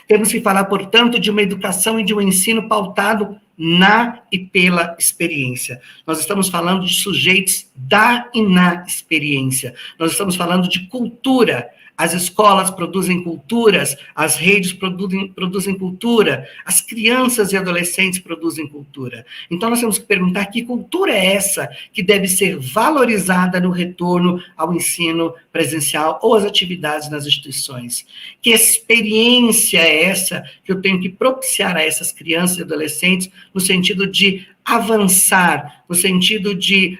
Temos que falar, portanto, de uma educação e de um ensino pautado na e pela experiência. Nós estamos falando de sujeitos da e na experiência. Nós estamos falando de cultura. As escolas produzem culturas, as redes produzem cultura, as crianças e adolescentes produzem cultura. Então, nós temos que perguntar que cultura é essa que deve ser valorizada no retorno ao ensino presencial ou às atividades nas instituições. Que experiência é essa que eu tenho que propiciar a essas crianças e adolescentes no sentido de avançar, no sentido de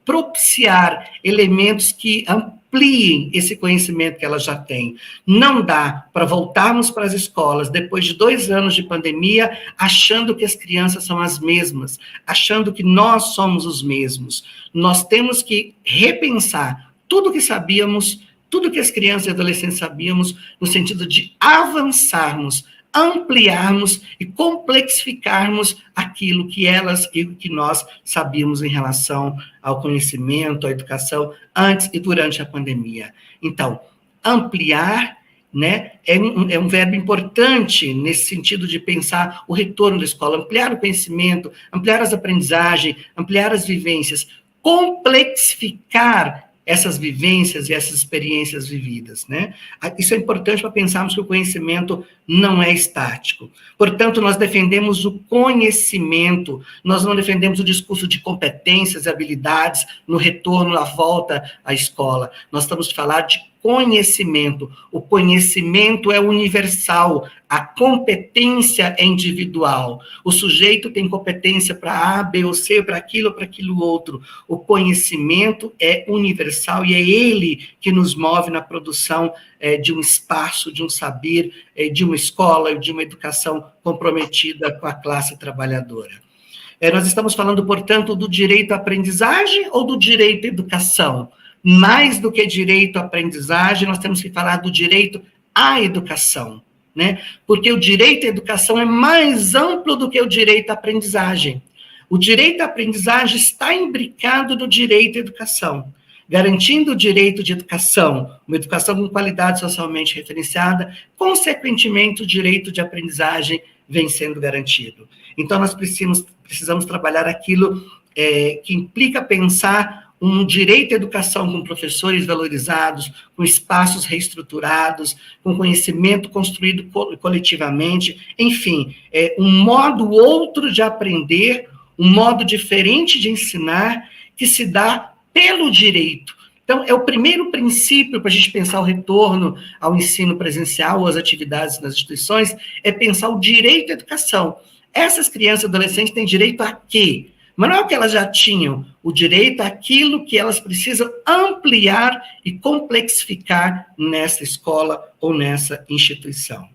propiciar elementos que ampliem esse conhecimento que elas já têm. Não dá para voltarmos para as escolas depois de 2 anos de pandemia achando que as crianças são as mesmas, achando que nós somos os mesmos. Nós temos que repensar tudo que sabíamos, tudo que as crianças e adolescentes sabíamos, no sentido de avançarmos, ampliarmos e complexificarmos aquilo que elas e que nós sabíamos em relação ao conhecimento, à educação, antes e durante a pandemia. Então, ampliar, né, é um verbo importante nesse sentido de pensar o retorno da escola, ampliar o conhecimento, ampliar as aprendizagens, ampliar as vivências, complexificar essas vivências e essas experiências vividas, né? Isso é importante para pensarmos que o conhecimento não é estático. Portanto, nós defendemos o conhecimento, nós não defendemos o discurso de competências e habilidades no retorno, à volta à escola. Nós estamos a falar de conhecimento. O conhecimento é universal, a competência é individual. O sujeito tem competência para A, B ou C, para aquilo outro. O conhecimento é universal e é ele que nos move na produção de um espaço, de um saber, de uma escola, de uma educação comprometida com a classe trabalhadora. Nós estamos falando, portanto, do direito à aprendizagem ou do direito à educação? Mais do que direito à aprendizagem, nós temos que falar do direito à educação, né? Porque o direito à educação é mais amplo do que o direito à aprendizagem. O direito à aprendizagem está imbricado no direito à educação, garantindo o direito de educação, uma educação com qualidade socialmente referenciada, consequentemente o direito de aprendizagem vem sendo garantido. Então, nós precisamos trabalhar aquilo que implica pensar um direito à educação com professores valorizados, com espaços reestruturados, com conhecimento construído coletivamente, enfim, um modo outro de aprender, um modo diferente de ensinar, que se dá pelo direito. Então, é o primeiro princípio para a gente pensar o retorno ao ensino presencial, ou às atividades nas instituições, é pensar o direito à educação. Essas crianças e adolescentes têm direito a quê? Mas não é o que elas já tinham, o direito àquilo que elas precisam ampliar e complexificar nessa escola ou nessa instituição.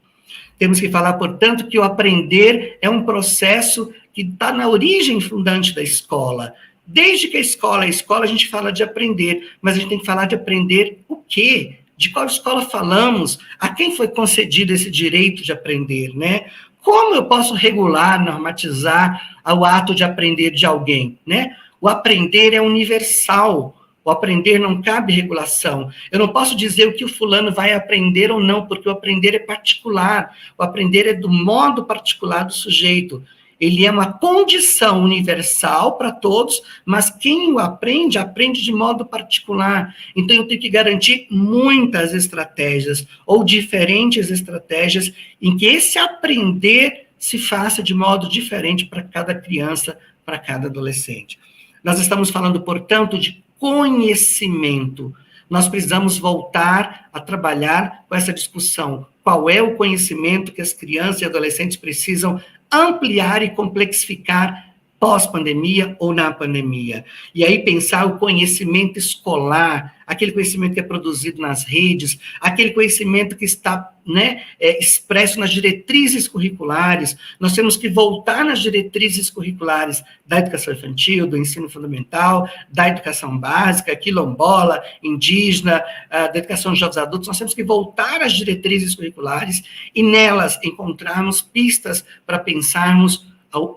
Temos que falar, portanto, que o aprender é um processo que está na origem fundante da escola. Desde que a escola é escola, a gente fala de aprender, mas a gente tem que falar de aprender o quê? De qual escola falamos? A quem foi concedido esse direito de aprender, né? Como eu posso regular, normatizar o ato de aprender de alguém, né? O aprender é universal, o aprender não cabe regulação. Eu não posso dizer o que o fulano vai aprender ou não, porque o aprender é particular, o aprender é do modo particular do sujeito. Ele é uma condição universal para todos, mas quem o aprende, aprende de modo particular. Então, eu tenho que garantir muitas estratégias, ou diferentes estratégias, em que esse aprender se faça de modo diferente para cada criança, para cada adolescente. Nós estamos falando, portanto, de conhecimento. Nós precisamos voltar a trabalhar com essa discussão. Qual é o conhecimento que as crianças e adolescentes precisam ampliar e complexificar pós-pandemia ou na pandemia. E aí pensar o conhecimento escolar, aquele conhecimento que é produzido nas redes, aquele conhecimento que está, né, expresso nas diretrizes curriculares. Nós temos que voltar nas diretrizes curriculares da educação infantil, do ensino fundamental, da educação básica, quilombola, indígena, da educação de jovens adultos. Nós temos que voltar às diretrizes curriculares e nelas encontrarmos pistas para pensarmos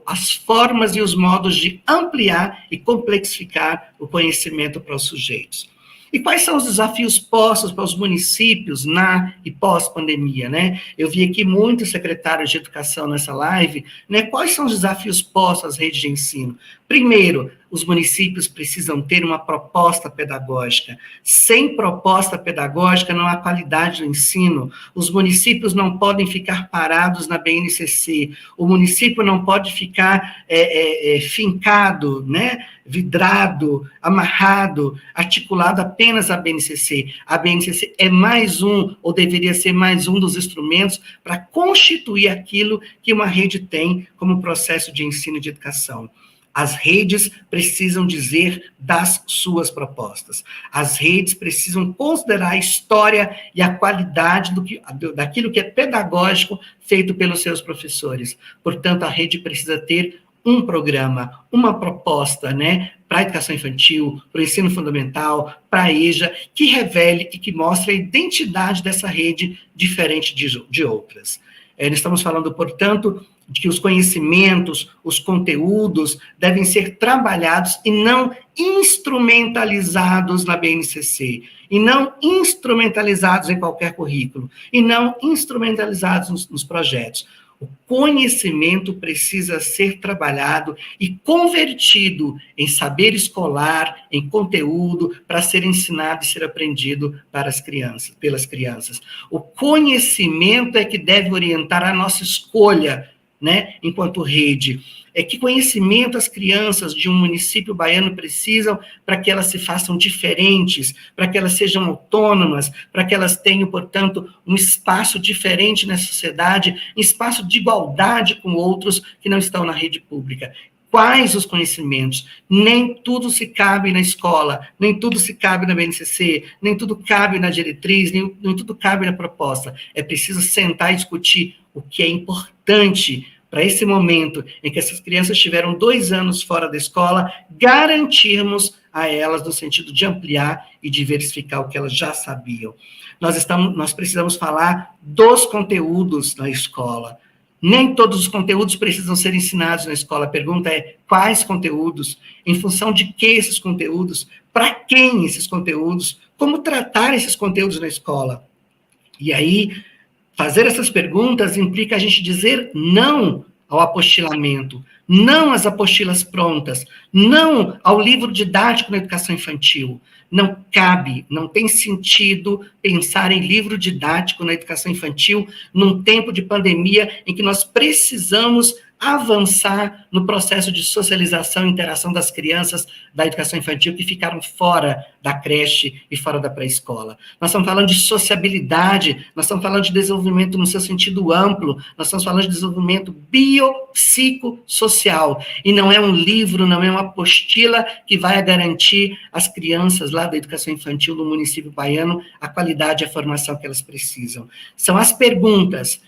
as formas e os modos de ampliar e complexificar o conhecimento para os sujeitos. E quais são os desafios postos para os municípios na e pós-pandemia, né? Eu vi aqui muitos secretários de educação nessa live, né? Quais são os desafios postos às redes de ensino? Primeiro, os municípios precisam ter uma proposta pedagógica. Sem proposta pedagógica, não há qualidade no ensino. Os municípios não podem ficar parados na BNCC. O município não pode ficar fincado, né? Vidrado, amarrado, articulado apenas à BNCC. A BNCC é mais um, ou deveria ser mais um dos instrumentos para constituir aquilo que uma rede tem como processo de ensino e de educação. As redes precisam dizer das suas propostas. As redes precisam considerar a história e a qualidade daquilo que é pedagógico feito pelos seus professores. Portanto, a rede precisa ter um programa, uma proposta, né, para a educação infantil, para o ensino fundamental, para a EJA, que revele e que mostre a identidade dessa rede diferente de outras. Nós estamos falando, portanto, de que os conhecimentos, os conteúdos devem ser trabalhados e não instrumentalizados na BNCC, e não instrumentalizados em qualquer currículo, e não instrumentalizados nos projetos. O conhecimento precisa ser trabalhado e convertido em saber escolar, em conteúdo, para ser ensinado e ser aprendido pelas crianças. O conhecimento é que deve orientar a nossa escolha, né, enquanto rede. Que conhecimento as crianças de um município baiano precisam para que elas se façam diferentes, para que elas sejam autônomas, para que elas tenham, portanto, um espaço diferente na sociedade, um espaço de igualdade com outros que não estão na rede pública. Quais os conhecimentos? Nem tudo se cabe na escola, nem tudo se cabe na BNCC, nem tudo cabe na diretriz, nem tudo cabe na proposta. É preciso sentar e discutir o que é importante para esse momento em que essas crianças tiveram 2 anos fora da escola, garantirmos a elas no sentido de ampliar e diversificar o que elas já sabiam. Nós precisamos falar dos conteúdos na escola. Nem todos os conteúdos precisam ser ensinados na escola. A pergunta é, quais conteúdos? Em função de que esses conteúdos? Para quem esses conteúdos? Como tratar esses conteúdos na escola? E aí, fazer essas perguntas implica a gente dizer não ao apostilamento, não às apostilas prontas, não ao livro didático na educação infantil. Não cabe, não tem sentido pensar em livro didático na educação infantil num tempo de pandemia em que nós precisamos avançar no processo de socialização e interação das crianças da educação infantil que ficaram fora da creche e fora da pré-escola. Nós estamos falando de sociabilidade, nós estamos falando de desenvolvimento no seu sentido amplo, nós estamos falando de desenvolvimento biopsicossocial, e não é um livro, não é uma apostila que vai garantir às crianças lá da educação infantil do município baiano a qualidade e a formação que elas precisam. São as perguntas: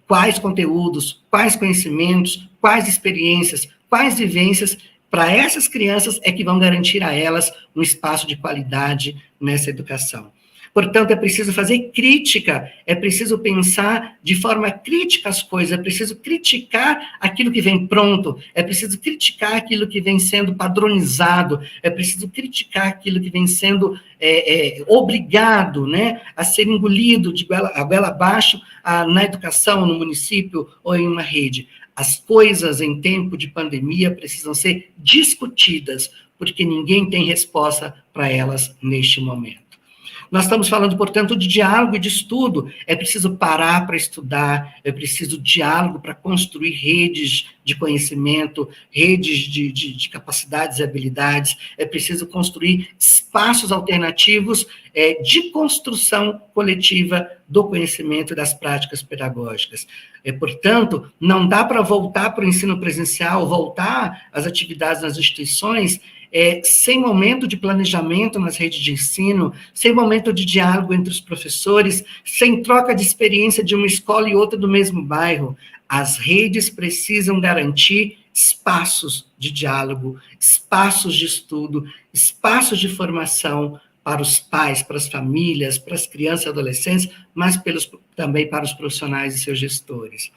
quais conteúdos, quais conhecimentos, quais experiências, quais vivências, para essas crianças é que vão garantir a elas um espaço de qualidade nessa educação. Portanto, é preciso fazer crítica, é preciso pensar de forma crítica as coisas, é preciso criticar aquilo que vem pronto, é preciso criticar aquilo que vem sendo padronizado, é preciso criticar aquilo que vem sendo obrigado, né, a ser engolido de goela abaixo na educação, no município ou em uma rede. As coisas em tempo de pandemia precisam ser discutidas, porque ninguém tem resposta para elas neste momento. Nós estamos falando, portanto, de diálogo e de estudo. É preciso parar para estudar, é preciso diálogo para construir redes de conhecimento, redes de capacidades e habilidades, é preciso construir espaços alternativos de construção coletiva do conhecimento e das práticas pedagógicas. Portanto, não dá para voltar para o ensino presencial, voltar às atividades nas instituições, sem momento de planejamento nas redes de ensino, sem momento de diálogo entre os professores, sem troca de experiência de uma escola e outra do mesmo bairro. As redes precisam garantir espaços de diálogo, espaços de estudo, espaços de formação para os pais, para as famílias, para as crianças e adolescentes, mas também para os profissionais e seus gestores.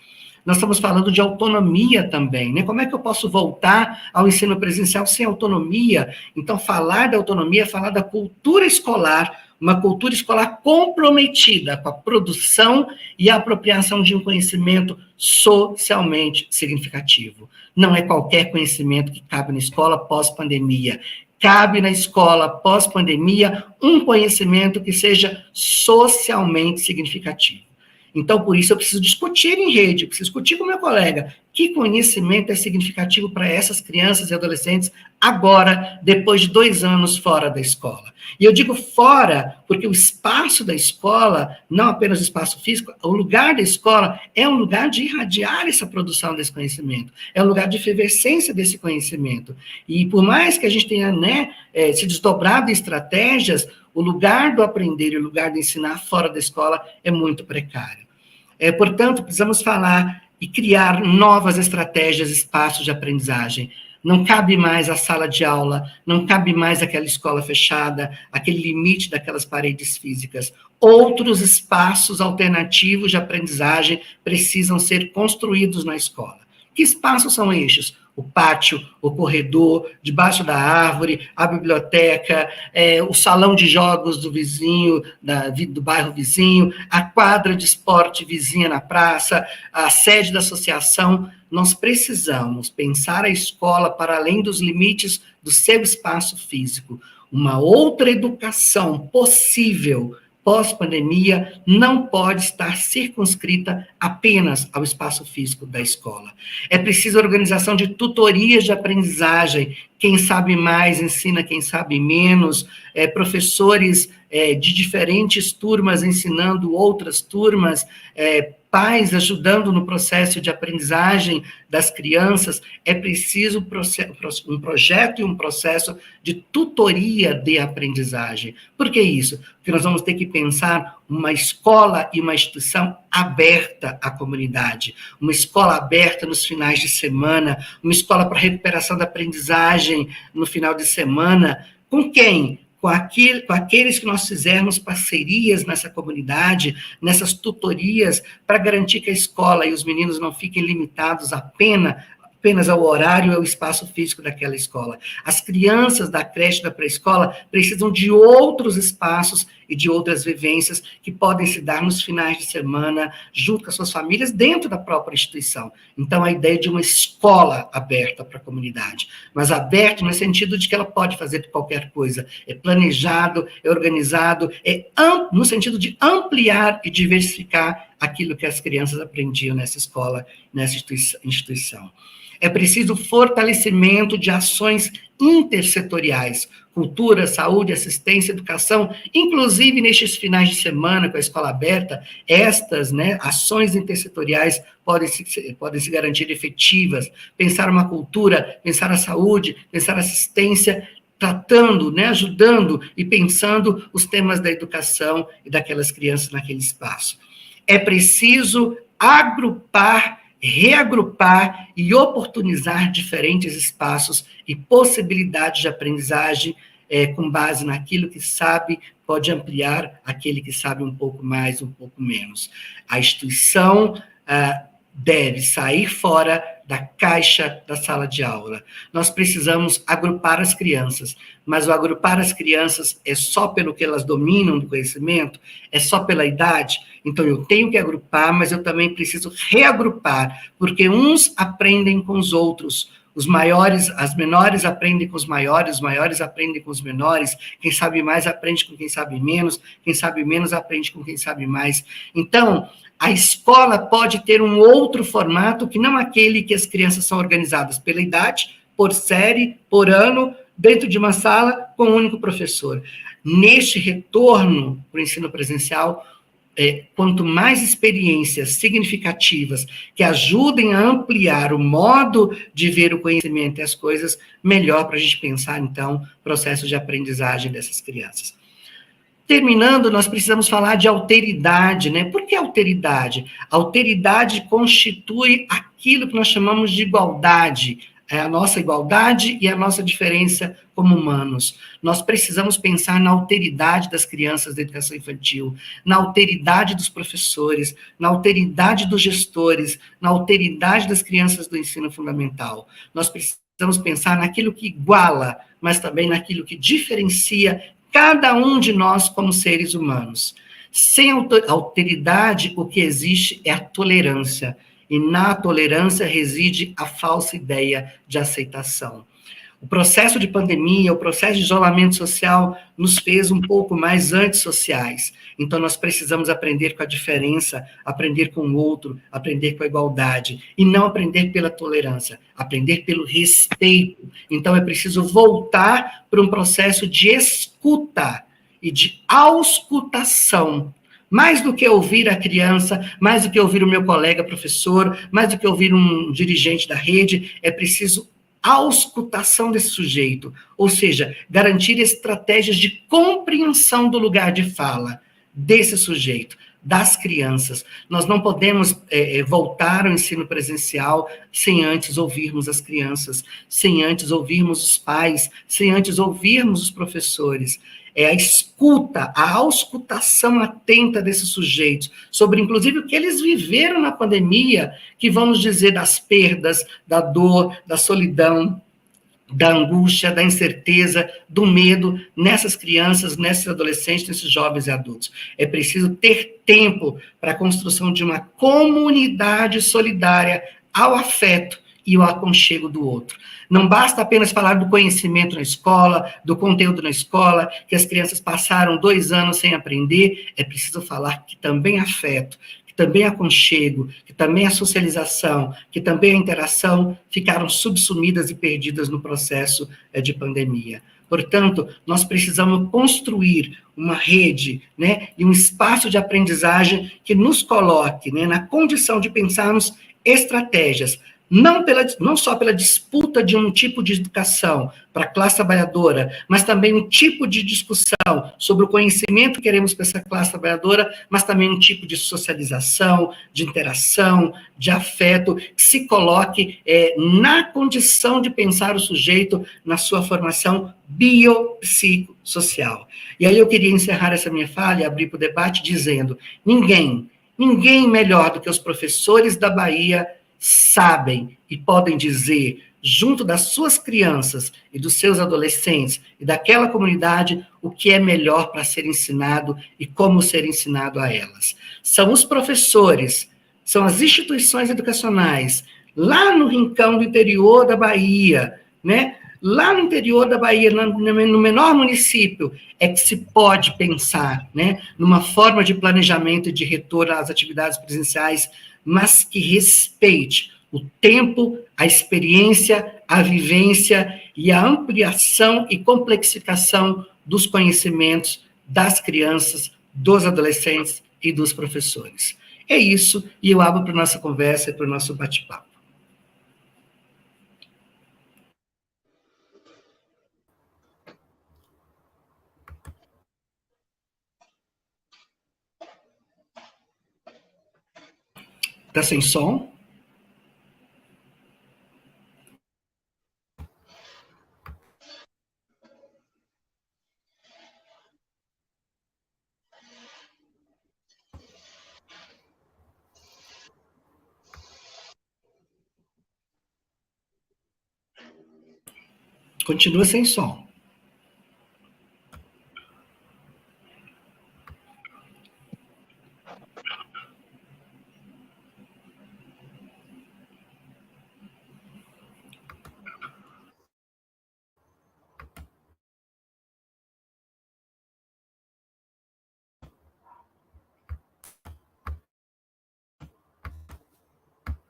Nós estamos falando de autonomia também, né? Como é que eu posso voltar ao ensino presencial sem autonomia? Então, falar da autonomia é falar da cultura escolar, uma cultura escolar comprometida com a produção e a apropriação de um conhecimento socialmente significativo. Não é qualquer conhecimento que cabe na escola pós-pandemia. Cabe na escola pós-pandemia um conhecimento que seja socialmente significativo. Então, por isso, eu preciso discutir em rede, preciso discutir com meu colega que conhecimento é significativo para essas crianças e adolescentes agora, depois de 2 anos fora da escola. E eu digo fora, porque o espaço da escola, não apenas o espaço físico, o lugar da escola é um lugar de irradiar essa produção desse conhecimento, é um lugar de efervescência desse conhecimento. E por mais que a gente tenha, se desdobrado em estratégias, o lugar do aprender e o lugar de ensinar fora da escola é muito precário. Portanto, precisamos falar e criar novas estratégias, espaços de aprendizagem. Não cabe mais a sala de aula, não cabe mais aquela escola fechada, aquele limite daquelas paredes físicas. Outros espaços alternativos de aprendizagem precisam ser construídos na escola. Que espaços são estes? O pátio, o corredor, debaixo da árvore, a biblioteca, o salão de jogos do vizinho, do bairro vizinho, a quadra de esporte vizinha na praça, a sede da associação. Nós precisamos pensar a escola para além dos limites do seu espaço físico. Uma outra educação possível pós-pandemia não pode estar circunscrita apenas ao espaço físico da escola. É preciso organização de tutorias de aprendizagem, quem sabe mais ensina quem sabe menos, professores de diferentes turmas ensinando outras turmas, pais ajudando no processo de aprendizagem das crianças. É preciso um projeto e um processo de tutoria de aprendizagem. Por que isso? Porque nós vamos ter que pensar uma escola e uma instituição aberta à comunidade, uma escola aberta nos finais de semana, uma escola para recuperação da aprendizagem no final de semana. Com quem? Com aqueles que nós fizermos parcerias nessa comunidade, nessas tutorias, para garantir que a escola e os meninos não fiquem limitados apenas apenas ao horário e ao espaço físico daquela escola. As crianças da creche, da pré-escola, precisam de outros espaços e de outras vivências que podem se dar nos finais de semana, junto com as suas famílias, dentro da própria instituição. Então, a ideia de uma escola aberta para a comunidade, mas aberta no sentido de que ela pode fazer qualquer coisa, é planejado, é organizado, no sentido de ampliar e diversificar aquilo que as crianças aprendiam nessa escola, nessa instituição. É preciso fortalecimento de ações intersetoriais, cultura, saúde, assistência, educação, inclusive nestes finais de semana com a escola aberta, estas, né, ações intersetoriais podem se garantir efetivas, pensar uma cultura, pensar a saúde, pensar a assistência, tratando, né, ajudando e pensando os temas da educação e daquelas crianças naquele espaço. É preciso agrupar, reagrupar e oportunizar diferentes espaços e possibilidades de aprendizagem com base naquilo que sabe, pode ampliar aquele que sabe um pouco mais, um pouco menos. A instituição deve sair fora da caixa da sala de aula. Nós precisamos agrupar as crianças, mas o agrupar as crianças é só pelo que elas dominam do conhecimento? É só pela idade? Então, eu tenho que agrupar, mas eu também preciso reagrupar, porque uns aprendem com os outros, as menores aprendem com os maiores aprendem com os menores, quem sabe mais aprende com quem sabe menos aprende com quem sabe mais. Então, a escola pode ter um outro formato que não aquele que as crianças são organizadas pela idade, por série, por ano, dentro de uma sala com um único professor. Neste retorno para o ensino presencial, quanto mais experiências significativas que ajudem a ampliar o modo de ver o conhecimento e as coisas, melhor para a gente pensar, então, o processo de aprendizagem dessas crianças. Terminando, nós precisamos falar de alteridade, né? Por que alteridade? Alteridade constitui aquilo que nós chamamos de igualdade, a nossa igualdade e a nossa diferença como humanos. Nós precisamos pensar na alteridade das crianças da educação infantil, na alteridade dos professores, na alteridade dos gestores, na alteridade das crianças do ensino fundamental. Nós precisamos pensar naquilo que iguala, mas também naquilo que diferencia cada um de nós como seres humanos. Sem alteridade, o que existe é a tolerância. E na tolerância reside a falsa ideia de aceitação. O processo de pandemia, o processo de isolamento social nos fez um pouco mais antissociais. Então, nós precisamos aprender com a diferença, aprender com o outro, aprender com a igualdade. E não aprender pela tolerância, aprender pelo respeito. Então, é preciso voltar para um processo de escuta e de auscultação. Mais do que ouvir a criança, mais do que ouvir o meu colega professor, mais do que ouvir um dirigente da rede, é preciso auscultação desse sujeito, ou seja, garantir estratégias de compreensão do lugar de fala desse sujeito, das crianças. Nós não podemos voltar ao ensino presencial sem antes ouvirmos as crianças, sem antes ouvirmos os pais, sem antes ouvirmos os professores. É a escuta, a auscultação atenta desses sujeitos, sobre, inclusive, o que eles viveram na pandemia, que vamos dizer das perdas, da dor, da solidão, da angústia, da incerteza, do medo, nessas crianças, nesses adolescentes, nesses jovens e adultos. É preciso ter tempo para a construção de uma comunidade solidária ao afeto e o aconchego do outro. Não basta apenas falar do conhecimento na escola, do conteúdo na escola, que as crianças passaram 2 anos sem aprender, é preciso falar que também afeto, que também aconchego, que também a socialização, que também a interação ficaram subsumidas e perdidas no processo de pandemia. Portanto, nós precisamos construir uma rede, né, e um espaço de aprendizagem que nos coloque, né, na condição de pensarmos estratégias, não só pela disputa de um tipo de educação para a classe trabalhadora, mas também um tipo de discussão sobre o conhecimento que queremos para essa classe trabalhadora, mas também um tipo de socialização, de interação, de afeto, que se coloque na condição de pensar o sujeito na sua formação biopsicossocial. E aí eu queria encerrar essa minha fala e abrir para o debate dizendo, ninguém melhor do que os professores da Bahia sabem e podem dizer, junto das suas crianças e dos seus adolescentes e daquela comunidade, o que é melhor para ser ensinado e como ser ensinado a elas. São os professores, são as instituições educacionais, lá no rincão do interior da Bahia, né? Lá no interior da Bahia, no menor município, é que se pode pensar, né, numa forma de planejamento e de retorno às atividades presenciais, mas que respeite o tempo, a experiência, a vivência e a ampliação e complexificação dos conhecimentos das crianças, dos adolescentes e dos professores. É isso, e eu abro para a nossa conversa e para o nosso bate-papo. Está sem som? Continua sem som.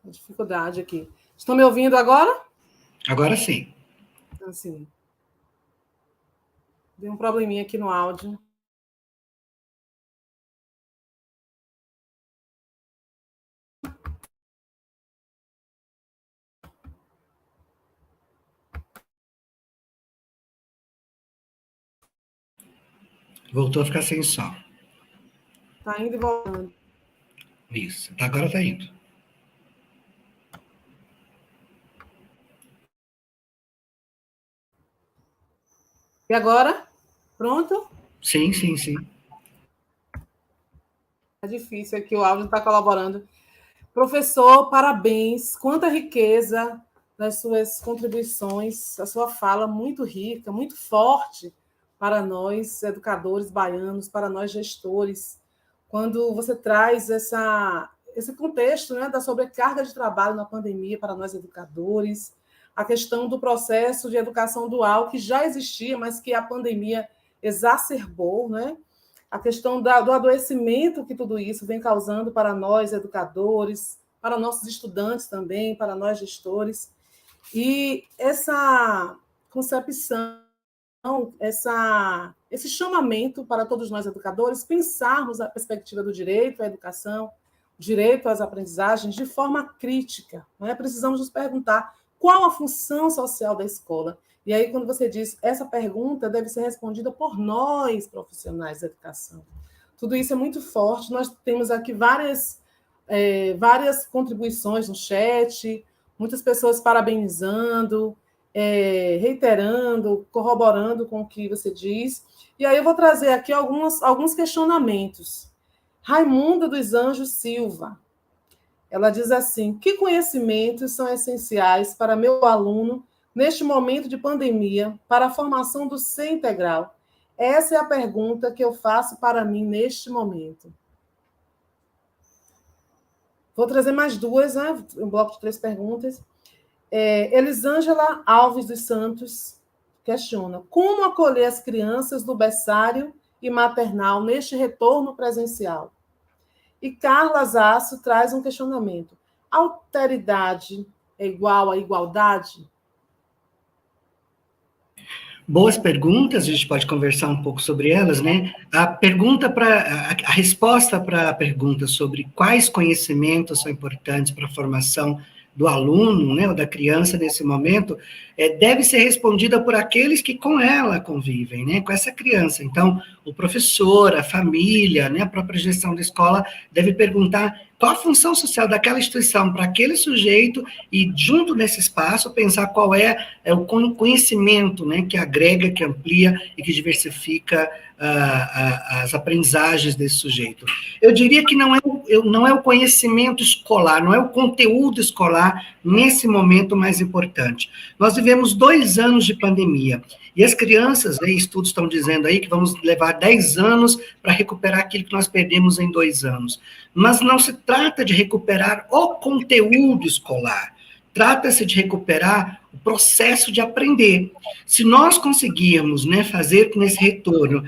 Dificuldade aqui. Estão me ouvindo agora? Agora sim. Assim. Deu um probleminha aqui no áudio. Voltou a ficar sem som. Está indo e voltando. Isso, agora está indo. E agora? Pronto? Sim, sim, sim. É difícil aqui, o áudio está colaborando. Professor, parabéns. Quanta riqueza das suas contribuições, a sua fala muito rica, muito forte para nós, educadores baianos, para nós, gestores. Quando você traz esse contexto, né, da sobrecarga de trabalho na pandemia para nós, educadores, a questão do processo de educação dual, que já existia, mas que a pandemia exacerbou, né? A questão do adoecimento que tudo isso vem causando para nós, educadores, para nossos estudantes também, para nós, gestores. E essa concepção, esse chamamento para todos nós, educadores, pensarmos a perspectiva do direito à educação, direito às aprendizagens, de forma crítica. Né? Precisamos nos perguntar qual a função social da escola. E aí, quando você diz, essa pergunta deve ser respondida por nós, profissionais da educação. Tudo isso é muito forte. Nós temos aqui várias contribuições no chat, muitas pessoas parabenizando, reiterando, corroborando com o que você diz. E aí eu vou trazer aqui alguns questionamentos. Raimunda dos Anjos Silva, ela diz assim: que conhecimentos são essenciais para meu aluno neste momento de pandemia para a formação do ser integral? Essa é a pergunta que eu faço para mim neste momento. Vou trazer mais duas, né? Um bloco de 3 perguntas. Elisângela Alves dos Santos questiona: como acolher as crianças do berçário e maternal neste retorno presencial? E Carla Zasso traz um questionamento: alteridade é igual a igualdade? Boas perguntas, a gente pode conversar um pouco sobre elas, né? A resposta para a pergunta sobre quais conhecimentos são importantes para a formação do aluno, né, ou da criança nesse momento, deve ser respondida por aqueles que com ela convivem, né, com essa criança. Então, o professor, a família, né, a própria gestão da escola deve perguntar qual a função social daquela instituição para aquele sujeito e, junto nesse espaço, pensar qual é o conhecimento, né, que agrega, que amplia e que diversifica as aprendizagens desse sujeito. Eu diria que não é o conhecimento escolar, não é o conteúdo escolar nesse momento mais importante. Nós vivemos 2 anos de pandemia, e as crianças, né, estudos estão dizendo aí que vamos levar 10 anos para recuperar aquilo que nós perdemos em 2 anos. Mas não se trata de recuperar o conteúdo escolar, trata-se de recuperar o processo de aprender. Se nós conseguirmos, né, fazer nesse retorno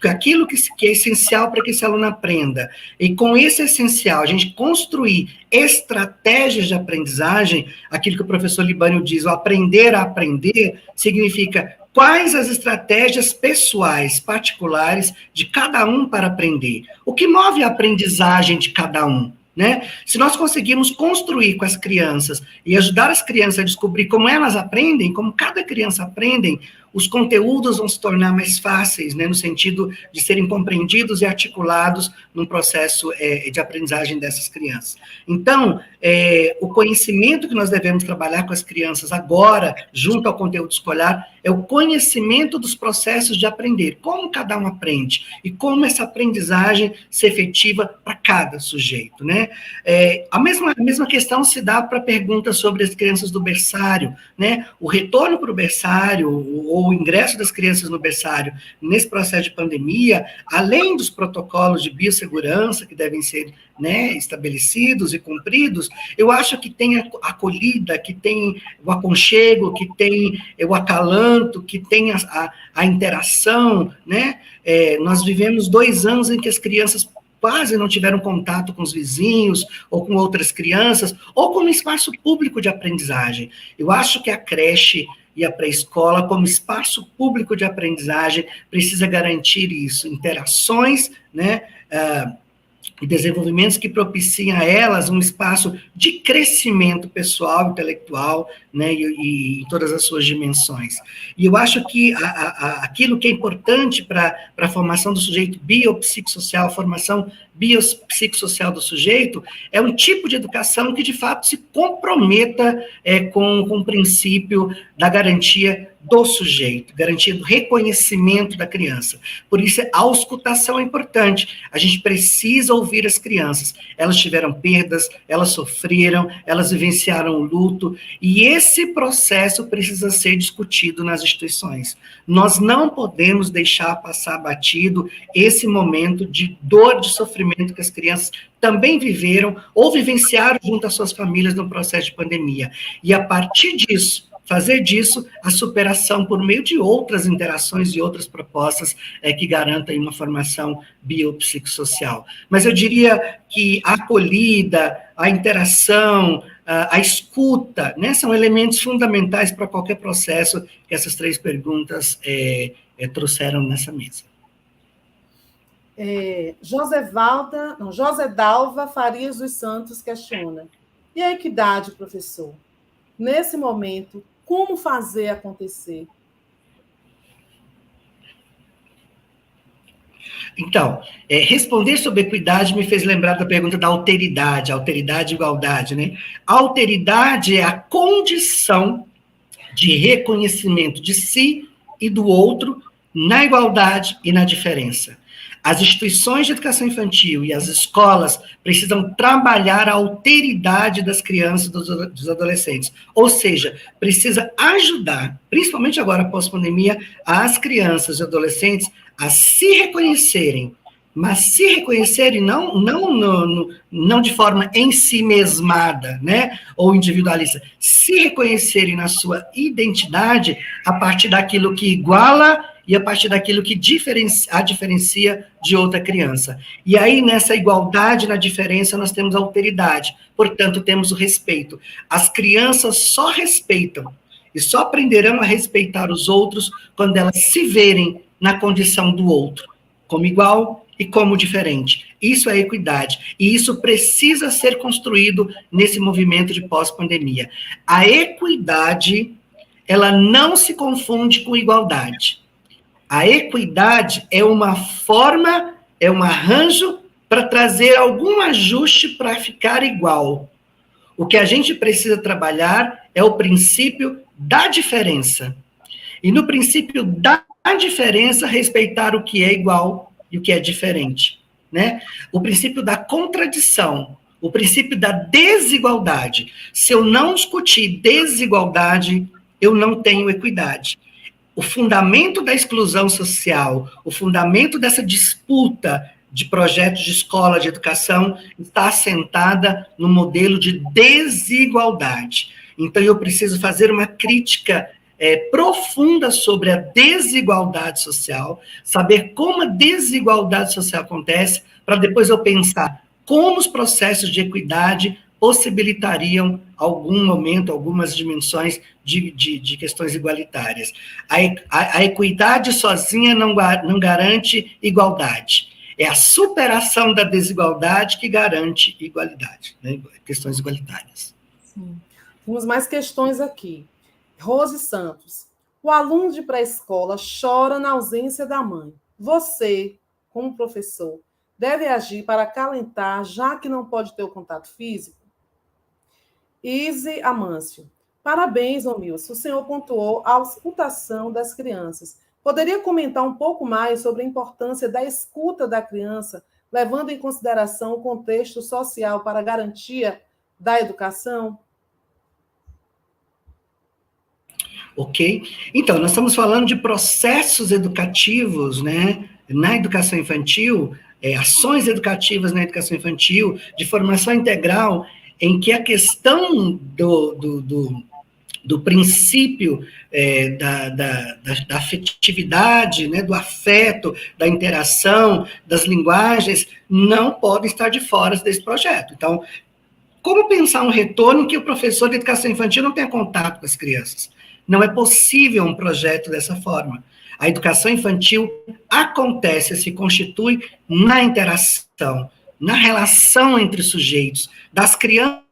aquilo que é essencial para que esse aluno aprenda, e com esse essencial a gente construir estratégias de aprendizagem, aquilo que o professor Libânio diz, o aprender a aprender, significa quais as estratégias pessoais, particulares, de cada um para aprender. O que move a aprendizagem de cada um? Né? Se nós conseguirmos construir com as crianças e ajudar as crianças a descobrir como elas aprendem, como cada criança aprende, os conteúdos vão se tornar mais fáceis, né, no sentido de serem compreendidos e articulados num processo de aprendizagem dessas crianças. Então, o conhecimento que nós devemos trabalhar com as crianças agora, junto ao conteúdo escolar, é o conhecimento dos processos de aprender, como cada um aprende, e como essa aprendizagem se efetiva para cada sujeito, né? A mesma questão se dá para a pergunta sobre as crianças do berçário, né? O retorno para o berçário, ou o ingresso das crianças no berçário nesse processo de pandemia, além dos protocolos de biossegurança que devem ser, né, estabelecidos e cumpridos, eu acho que tem a acolhida, que tem o aconchego, que tem o acalanto, que tem a interação, né? Nós vivemos 2 anos em que as crianças quase não tiveram contato com os vizinhos, ou com outras crianças, ou com um espaço público de aprendizagem. Eu acho que a creche e a pré-escola, como espaço público de aprendizagem, precisa garantir isso, interações, né, e desenvolvimentos que propiciem a elas um espaço de crescimento pessoal, intelectual, né, e em todas as suas dimensões. E eu acho que aquilo que é importante para a formação do sujeito biopsicossocial, a formação biopsicossocial do sujeito, é um tipo de educação que, de fato, se comprometa com o princípio da garantia do sujeito, garantia do reconhecimento da criança. Por isso, a auscultação é importante. A gente precisa ouvir as crianças. Elas tiveram perdas, elas sofreram, elas vivenciaram o luto, e esse processo precisa ser discutido nas instituições. Nós não podemos deixar passar batido esse momento de dor, de sofrimento que as crianças também viveram ou vivenciaram junto às suas famílias no processo de pandemia. E, a partir disso, fazer disso a superação por meio de outras interações e outras propostas que garantam uma formação biopsicossocial. Mas eu diria que a acolhida, a interação, a escuta, né, são elementos fundamentais para qualquer processo que essas 3 perguntas trouxeram nessa mesa. José Dalva Farias dos Santos questiona: e a equidade, professor? Nesse momento, como fazer acontecer? Então, responder sobre equidade me fez lembrar da pergunta da alteridade e igualdade, né? A alteridade é a condição de reconhecimento de si e do outro na igualdade e na diferença. As instituições de educação infantil e as escolas precisam trabalhar a alteridade das crianças e dos adolescentes. Ou seja, precisa ajudar, principalmente agora, pós-pandemia, as crianças e adolescentes a se reconhecerem, mas se reconhecerem não de forma em si mesmada, né, ou individualista, se reconhecerem na sua identidade a partir daquilo que iguala e a partir daquilo que diferencia de outra criança. E aí, nessa igualdade, na diferença, nós temos a alteridade, portanto, temos o respeito. As crianças só respeitam e só aprenderão a respeitar os outros quando elas se verem na condição do outro, como igual e como diferente. Isso é equidade, e isso precisa ser construído nesse movimento de pós-pandemia. A equidade, ela não se confunde com igualdade. A equidade é uma forma, é um arranjo para trazer algum ajuste para ficar igual. O que a gente precisa trabalhar é o princípio da diferença. E no princípio da diferença, respeitar o que é igual e o que é diferente, né? O princípio da contradição, o princípio da desigualdade. Se eu não discutir desigualdade, eu não tenho equidade. O fundamento da exclusão social, o fundamento dessa disputa de projetos de escola, de educação, está assentada no modelo de desigualdade. Então, eu preciso fazer uma crítica profunda sobre a desigualdade social, saber como a desigualdade social acontece, para depois eu pensar como os processos de equidade possibilitariam algum momento, algumas dimensões de questões igualitárias. A equidade sozinha não garante igualdade. É a superação da desigualdade que garante igualdade, né? Questões igualitárias. Sim. Temos mais questões aqui. Rose Santos. O aluno de pré-escola chora na ausência da mãe. Você, como professor, deve agir para acalentar, já que não pode ter o contato físico? Izzy Amâncio. Parabéns, Romilson. O senhor pontuou a auscultação das crianças. Poderia comentar um pouco mais sobre a importância da escuta da criança, levando em consideração o contexto social para a garantia da educação? Ok? Então, nós estamos falando de processos educativos, né? Na educação infantil, ações educativas na educação infantil, de formação integral, em que a questão do princípio da afetividade, né, do afeto, da interação, das linguagens, não podem estar de fora desse projeto. Então, como pensar um retorno em que o professor de educação infantil não tenha contato com as crianças? Não é possível um projeto dessa forma. A educação infantil acontece, se constitui na interação, na relação entre sujeitos, das crianças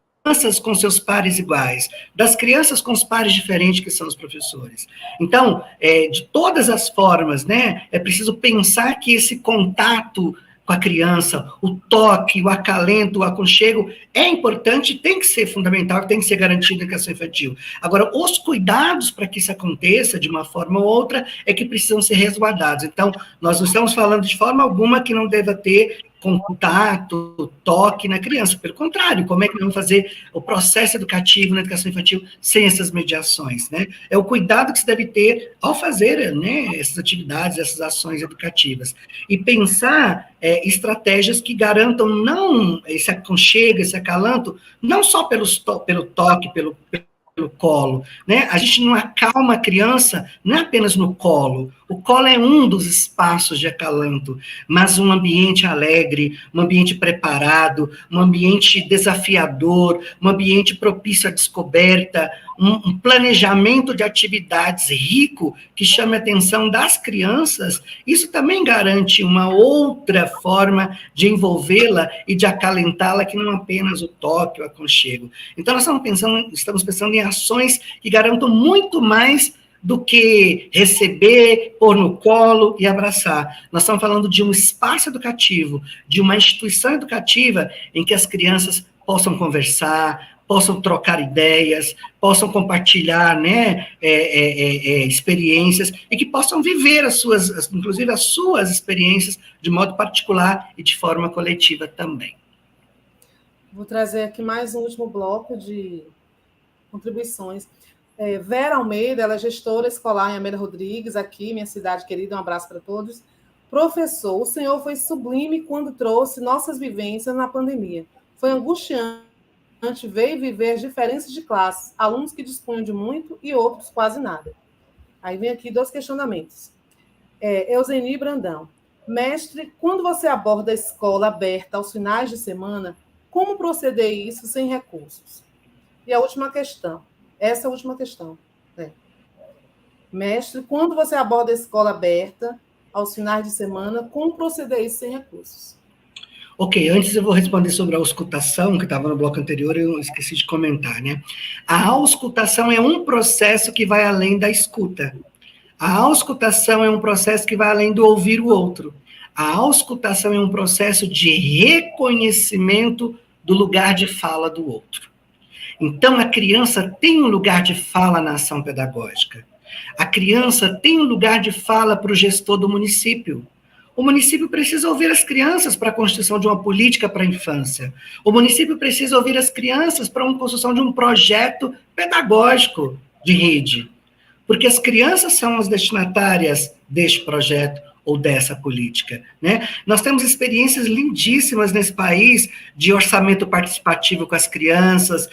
com seus pares iguais, das crianças com os pares diferentes que são os professores. Então, de todas as formas, né, é preciso pensar que esse contato com a criança, o toque, o acalento, o aconchego, é importante, tem que ser fundamental, tem que ser garantido na educação infantil. Agora, os cuidados para que isso aconteça de uma forma ou outra é que precisam ser resguardados. Então, nós não estamos falando de forma alguma que não deva ter contato, toque na criança. Pelo contrário, como é que vamos fazer o processo educativo na educação infantil sem essas mediações, né? É o cuidado que se deve ter ao fazer, né, essas atividades, essas ações educativas. E pensar estratégias que garantam não esse aconchego, esse acalanto, não só pelo toque, pelo colo, né? A gente não acalma a criança, não é apenas no colo. O colo é um dos espaços de acalanto, mas um ambiente alegre, um ambiente preparado, um ambiente desafiador, um ambiente propício à descoberta, um planejamento de atividades rico que chame a atenção das crianças, isso também garante uma outra forma de envolvê-la e de acalentá-la, que não apenas o toque, o aconchego. Então, nós estamos pensando em ações que garantam muito mais do que receber, pôr no colo e abraçar. Nós estamos falando de um espaço educativo, de uma instituição educativa em que as crianças possam conversar, possam trocar ideias, possam compartilhar, né, experiências, e que possam viver inclusive as suas experiências de modo particular e de forma coletiva também. Vou trazer aqui mais um último bloco de contribuições. Vera Almeida, ela é gestora escolar em Amélia Rodrigues, aqui, minha cidade querida, um abraço para todos. Professor, o senhor foi sublime quando trouxe nossas vivências na pandemia. Foi angustiante ver e viver as diferenças de classe, alunos que dispunham de muito e outros quase nada. Aí vem aqui 2 questionamentos. Euseni Brandão. Mestre, quando você aborda a escola aberta aos finais de semana, como proceder isso sem recursos? E a última questão. Essa é a última questão. Mestre, quando você aborda a escola aberta aos finais de semana, como proceder isso sem recursos? Ok, antes eu vou responder sobre a auscultação, que estava no bloco anterior, eu esqueci de comentar, né? A auscultação é um processo que vai além da escuta. A auscultação é um processo que vai além do ouvir o outro. A auscultação é um processo de reconhecimento do lugar de fala do outro. Então, a criança tem um lugar de fala na ação pedagógica. A criança tem um lugar de fala para o gestor do município. O município precisa ouvir as crianças para a construção de uma política para a infância. O município precisa ouvir as crianças para a construção de um projeto pedagógico de rede. Porque as crianças são as destinatárias deste projeto ou dessa política, né? Nós temos experiências lindíssimas nesse país de orçamento participativo com as crianças,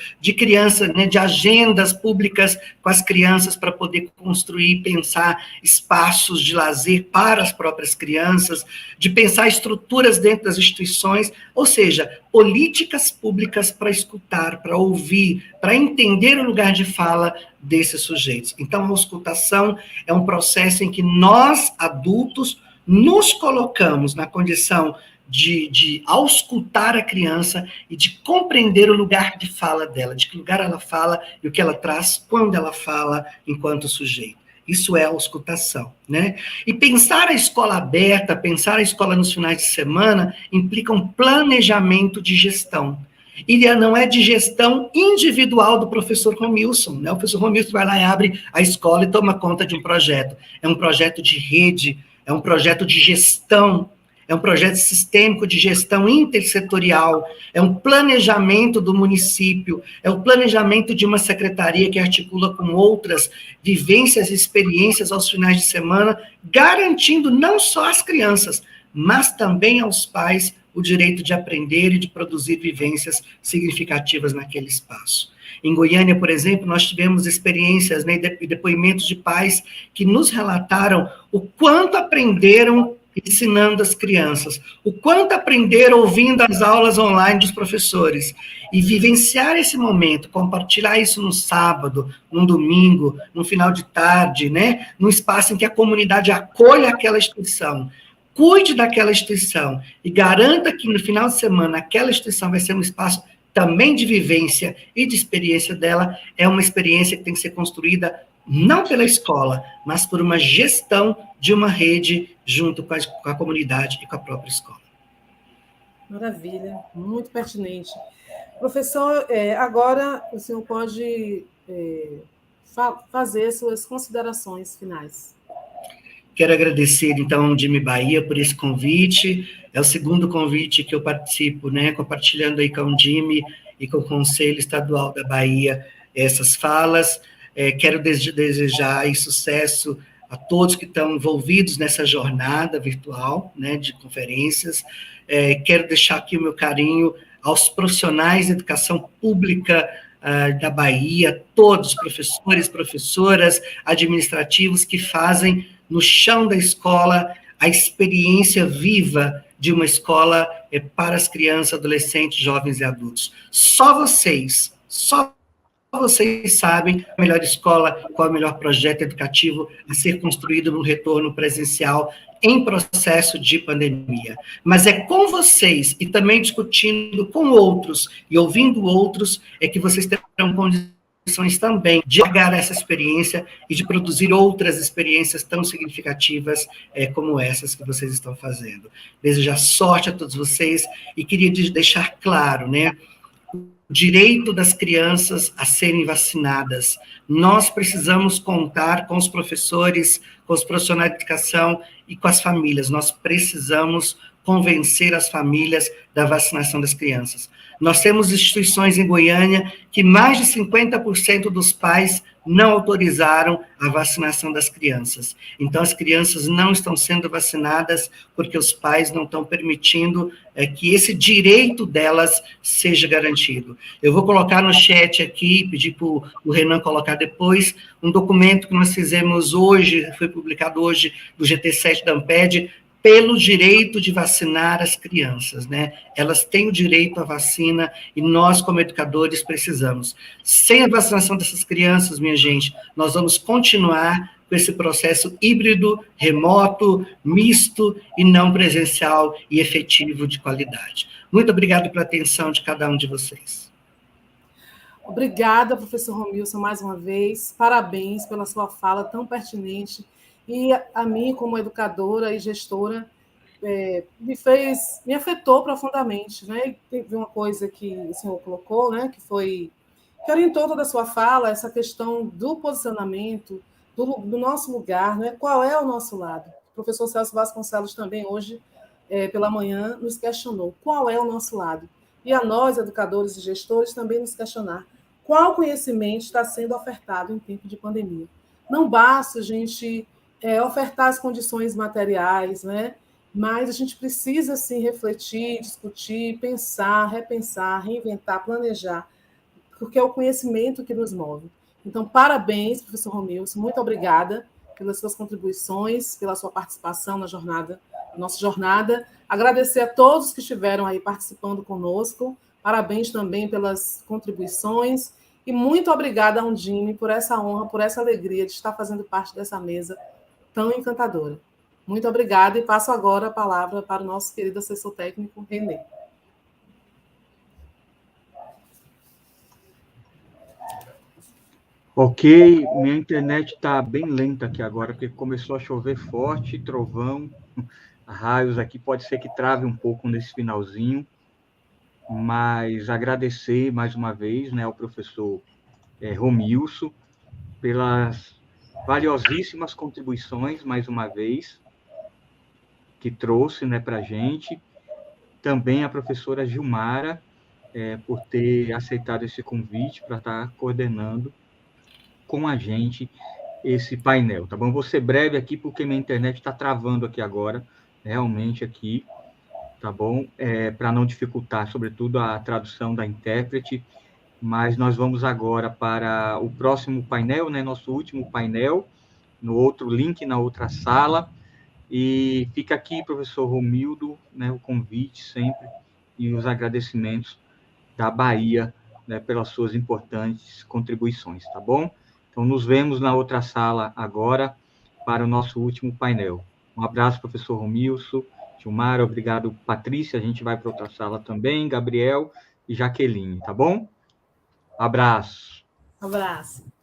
né, de agendas públicas com as crianças para poder construir e pensar espaços de lazer para as próprias crianças, de pensar estruturas dentro das instituições, ou seja, políticas públicas para escutar, para ouvir, para entender o lugar de fala desses sujeitos. Então, a auscultação é um processo em que nós, adultos, nos colocamos na condição de auscultar a criança e de compreender o lugar de fala dela, de que lugar ela fala e o que ela traz quando ela fala enquanto sujeito. Isso é auscultação, né? E pensar a escola aberta, pensar a escola nos finais de semana, implica um planejamento de gestão. E não é de gestão individual do professor Romilson, né? O professor Romilson vai lá e abre a escola e toma conta de um projeto. É um projeto de rede, é um projeto de gestão, é um projeto sistêmico de gestão intersetorial, é um planejamento do município, é o planejamento de uma secretaria que articula com outras vivências e experiências aos finais de semana, garantindo não só às crianças, mas também aos pais o direito de aprender e de produzir vivências significativas naquele espaço. Em Goiânia, por exemplo, nós tivemos experiências, né, e depoimentos de pais que nos relataram o quanto aprenderam ensinando as crianças, o quanto aprenderam ouvindo as aulas online dos professores, e vivenciar esse momento, compartilhar isso no sábado, no domingo, no final de tarde, né, num espaço em que a comunidade acolha aquela instituição, cuide daquela instituição e garanta que no final de semana aquela instituição vai ser um espaço também de vivência e de experiência dela, é uma experiência que tem que ser construída não pela escola, mas por uma gestão de uma rede junto com a comunidade e com a própria escola. Maravilha, muito pertinente. Professor, agora o senhor pode fazer suas considerações finais. Quero agradecer, então, ao Jimmy Bahia por esse convite. É o segundo convite que eu participo, né, compartilhando aí com o Jimmy e com o Conselho Estadual da Bahia essas falas. Quero desejar aí sucesso a todos que estão envolvidos nessa jornada virtual, né, de conferências. Quero deixar aqui o meu carinho aos profissionais de educação pública da Bahia, todos, professores, professoras, administrativos que fazem no chão da escola a experiência viva de uma escola para as crianças, adolescentes, jovens e adultos. Só vocês sabem a melhor escola, qual é o melhor projeto educativo a ser construído no retorno presencial em processo de pandemia. Mas é com vocês, e também discutindo com outros e ouvindo outros, é que vocês terão condições também de pegar essa experiência e de produzir outras experiências tão significativas como essas que vocês estão fazendo. Desejar sorte a todos vocês e queria deixar claro, né, o direito das crianças a serem vacinadas. Nós precisamos contar com os professores, com os profissionais de educação e com as famílias. Nós precisamos convencer as famílias da vacinação das crianças. Nós temos instituições em Goiânia que mais de 50% dos pais não autorizaram a vacinação das crianças. Então, as crianças não estão sendo vacinadas porque os pais não estão permitindo que esse direito delas seja garantido. Eu vou colocar no chat aqui, pedir para o Renan colocar depois, um documento que nós fizemos hoje, foi publicado hoje, do GT7 da Amped, pelo direito de vacinar as crianças, né? Elas têm o direito à vacina e nós, como educadores, precisamos. Sem a vacinação dessas crianças, minha gente, nós vamos continuar com esse processo híbrido, remoto, misto e não presencial e efetivo de qualidade. Muito obrigado pela atenção de cada um de vocês. Obrigada, professor Romilson, mais uma vez. Parabéns pela sua fala tão pertinente. E a mim, como educadora e gestora, me afetou profundamente, né? E teve uma coisa que o senhor colocou, né? Que orientou toda a sua fala, essa questão do posicionamento, do nosso lugar, né? Qual é o nosso lado? O professor Celso Vasconcelos também hoje, pela manhã, nos questionou qual é o nosso lado. E a nós, educadores e gestores, também nos questionar qual conhecimento está sendo ofertado em tempo de pandemia. Não basta a gente ofertar as condições materiais, né? Mas a gente precisa, sim, refletir, discutir, pensar, repensar, reinventar, planejar, porque é o conhecimento que nos move. Então, parabéns, professor Romilson, muito obrigada pelas suas contribuições, pela sua participação na nossa jornada. Agradecer a todos que estiveram aí participando conosco, parabéns também pelas contribuições, e muito obrigada a Undime por essa honra, por essa alegria de estar fazendo parte dessa mesa tão encantadora. Muito obrigada, e passo agora a palavra para o nosso querido assessor técnico, Renê. Ok, minha internet está bem lenta aqui agora, porque começou a chover forte, trovão, raios aqui, pode ser que trave um pouco nesse finalzinho, mas agradecer mais uma vez, né, ao professor Romilson pelas valiosíssimas contribuições, mais uma vez, que trouxe, né, para a gente. Também a professora Gilmara, por ter aceitado esse convite para estar coordenando com a gente esse painel, tá bom? Vou ser breve aqui, porque minha internet está travando aqui agora, realmente aqui, tá bom? Para não dificultar, sobretudo, a tradução da intérprete, mas nós vamos agora para o próximo painel, né? Nosso último painel, no outro link, na outra sala, e fica aqui, professor Romildo, né, o convite sempre e os agradecimentos da Bahia, né, pelas suas importantes contribuições, tá bom? Então, nos vemos na outra sala agora para o nosso último painel. Um abraço, professor Romilson, Gilmar, obrigado, Patrícia, a gente vai para outra sala também, Gabriel e Jaqueline, tá bom? Abraço. Abraço.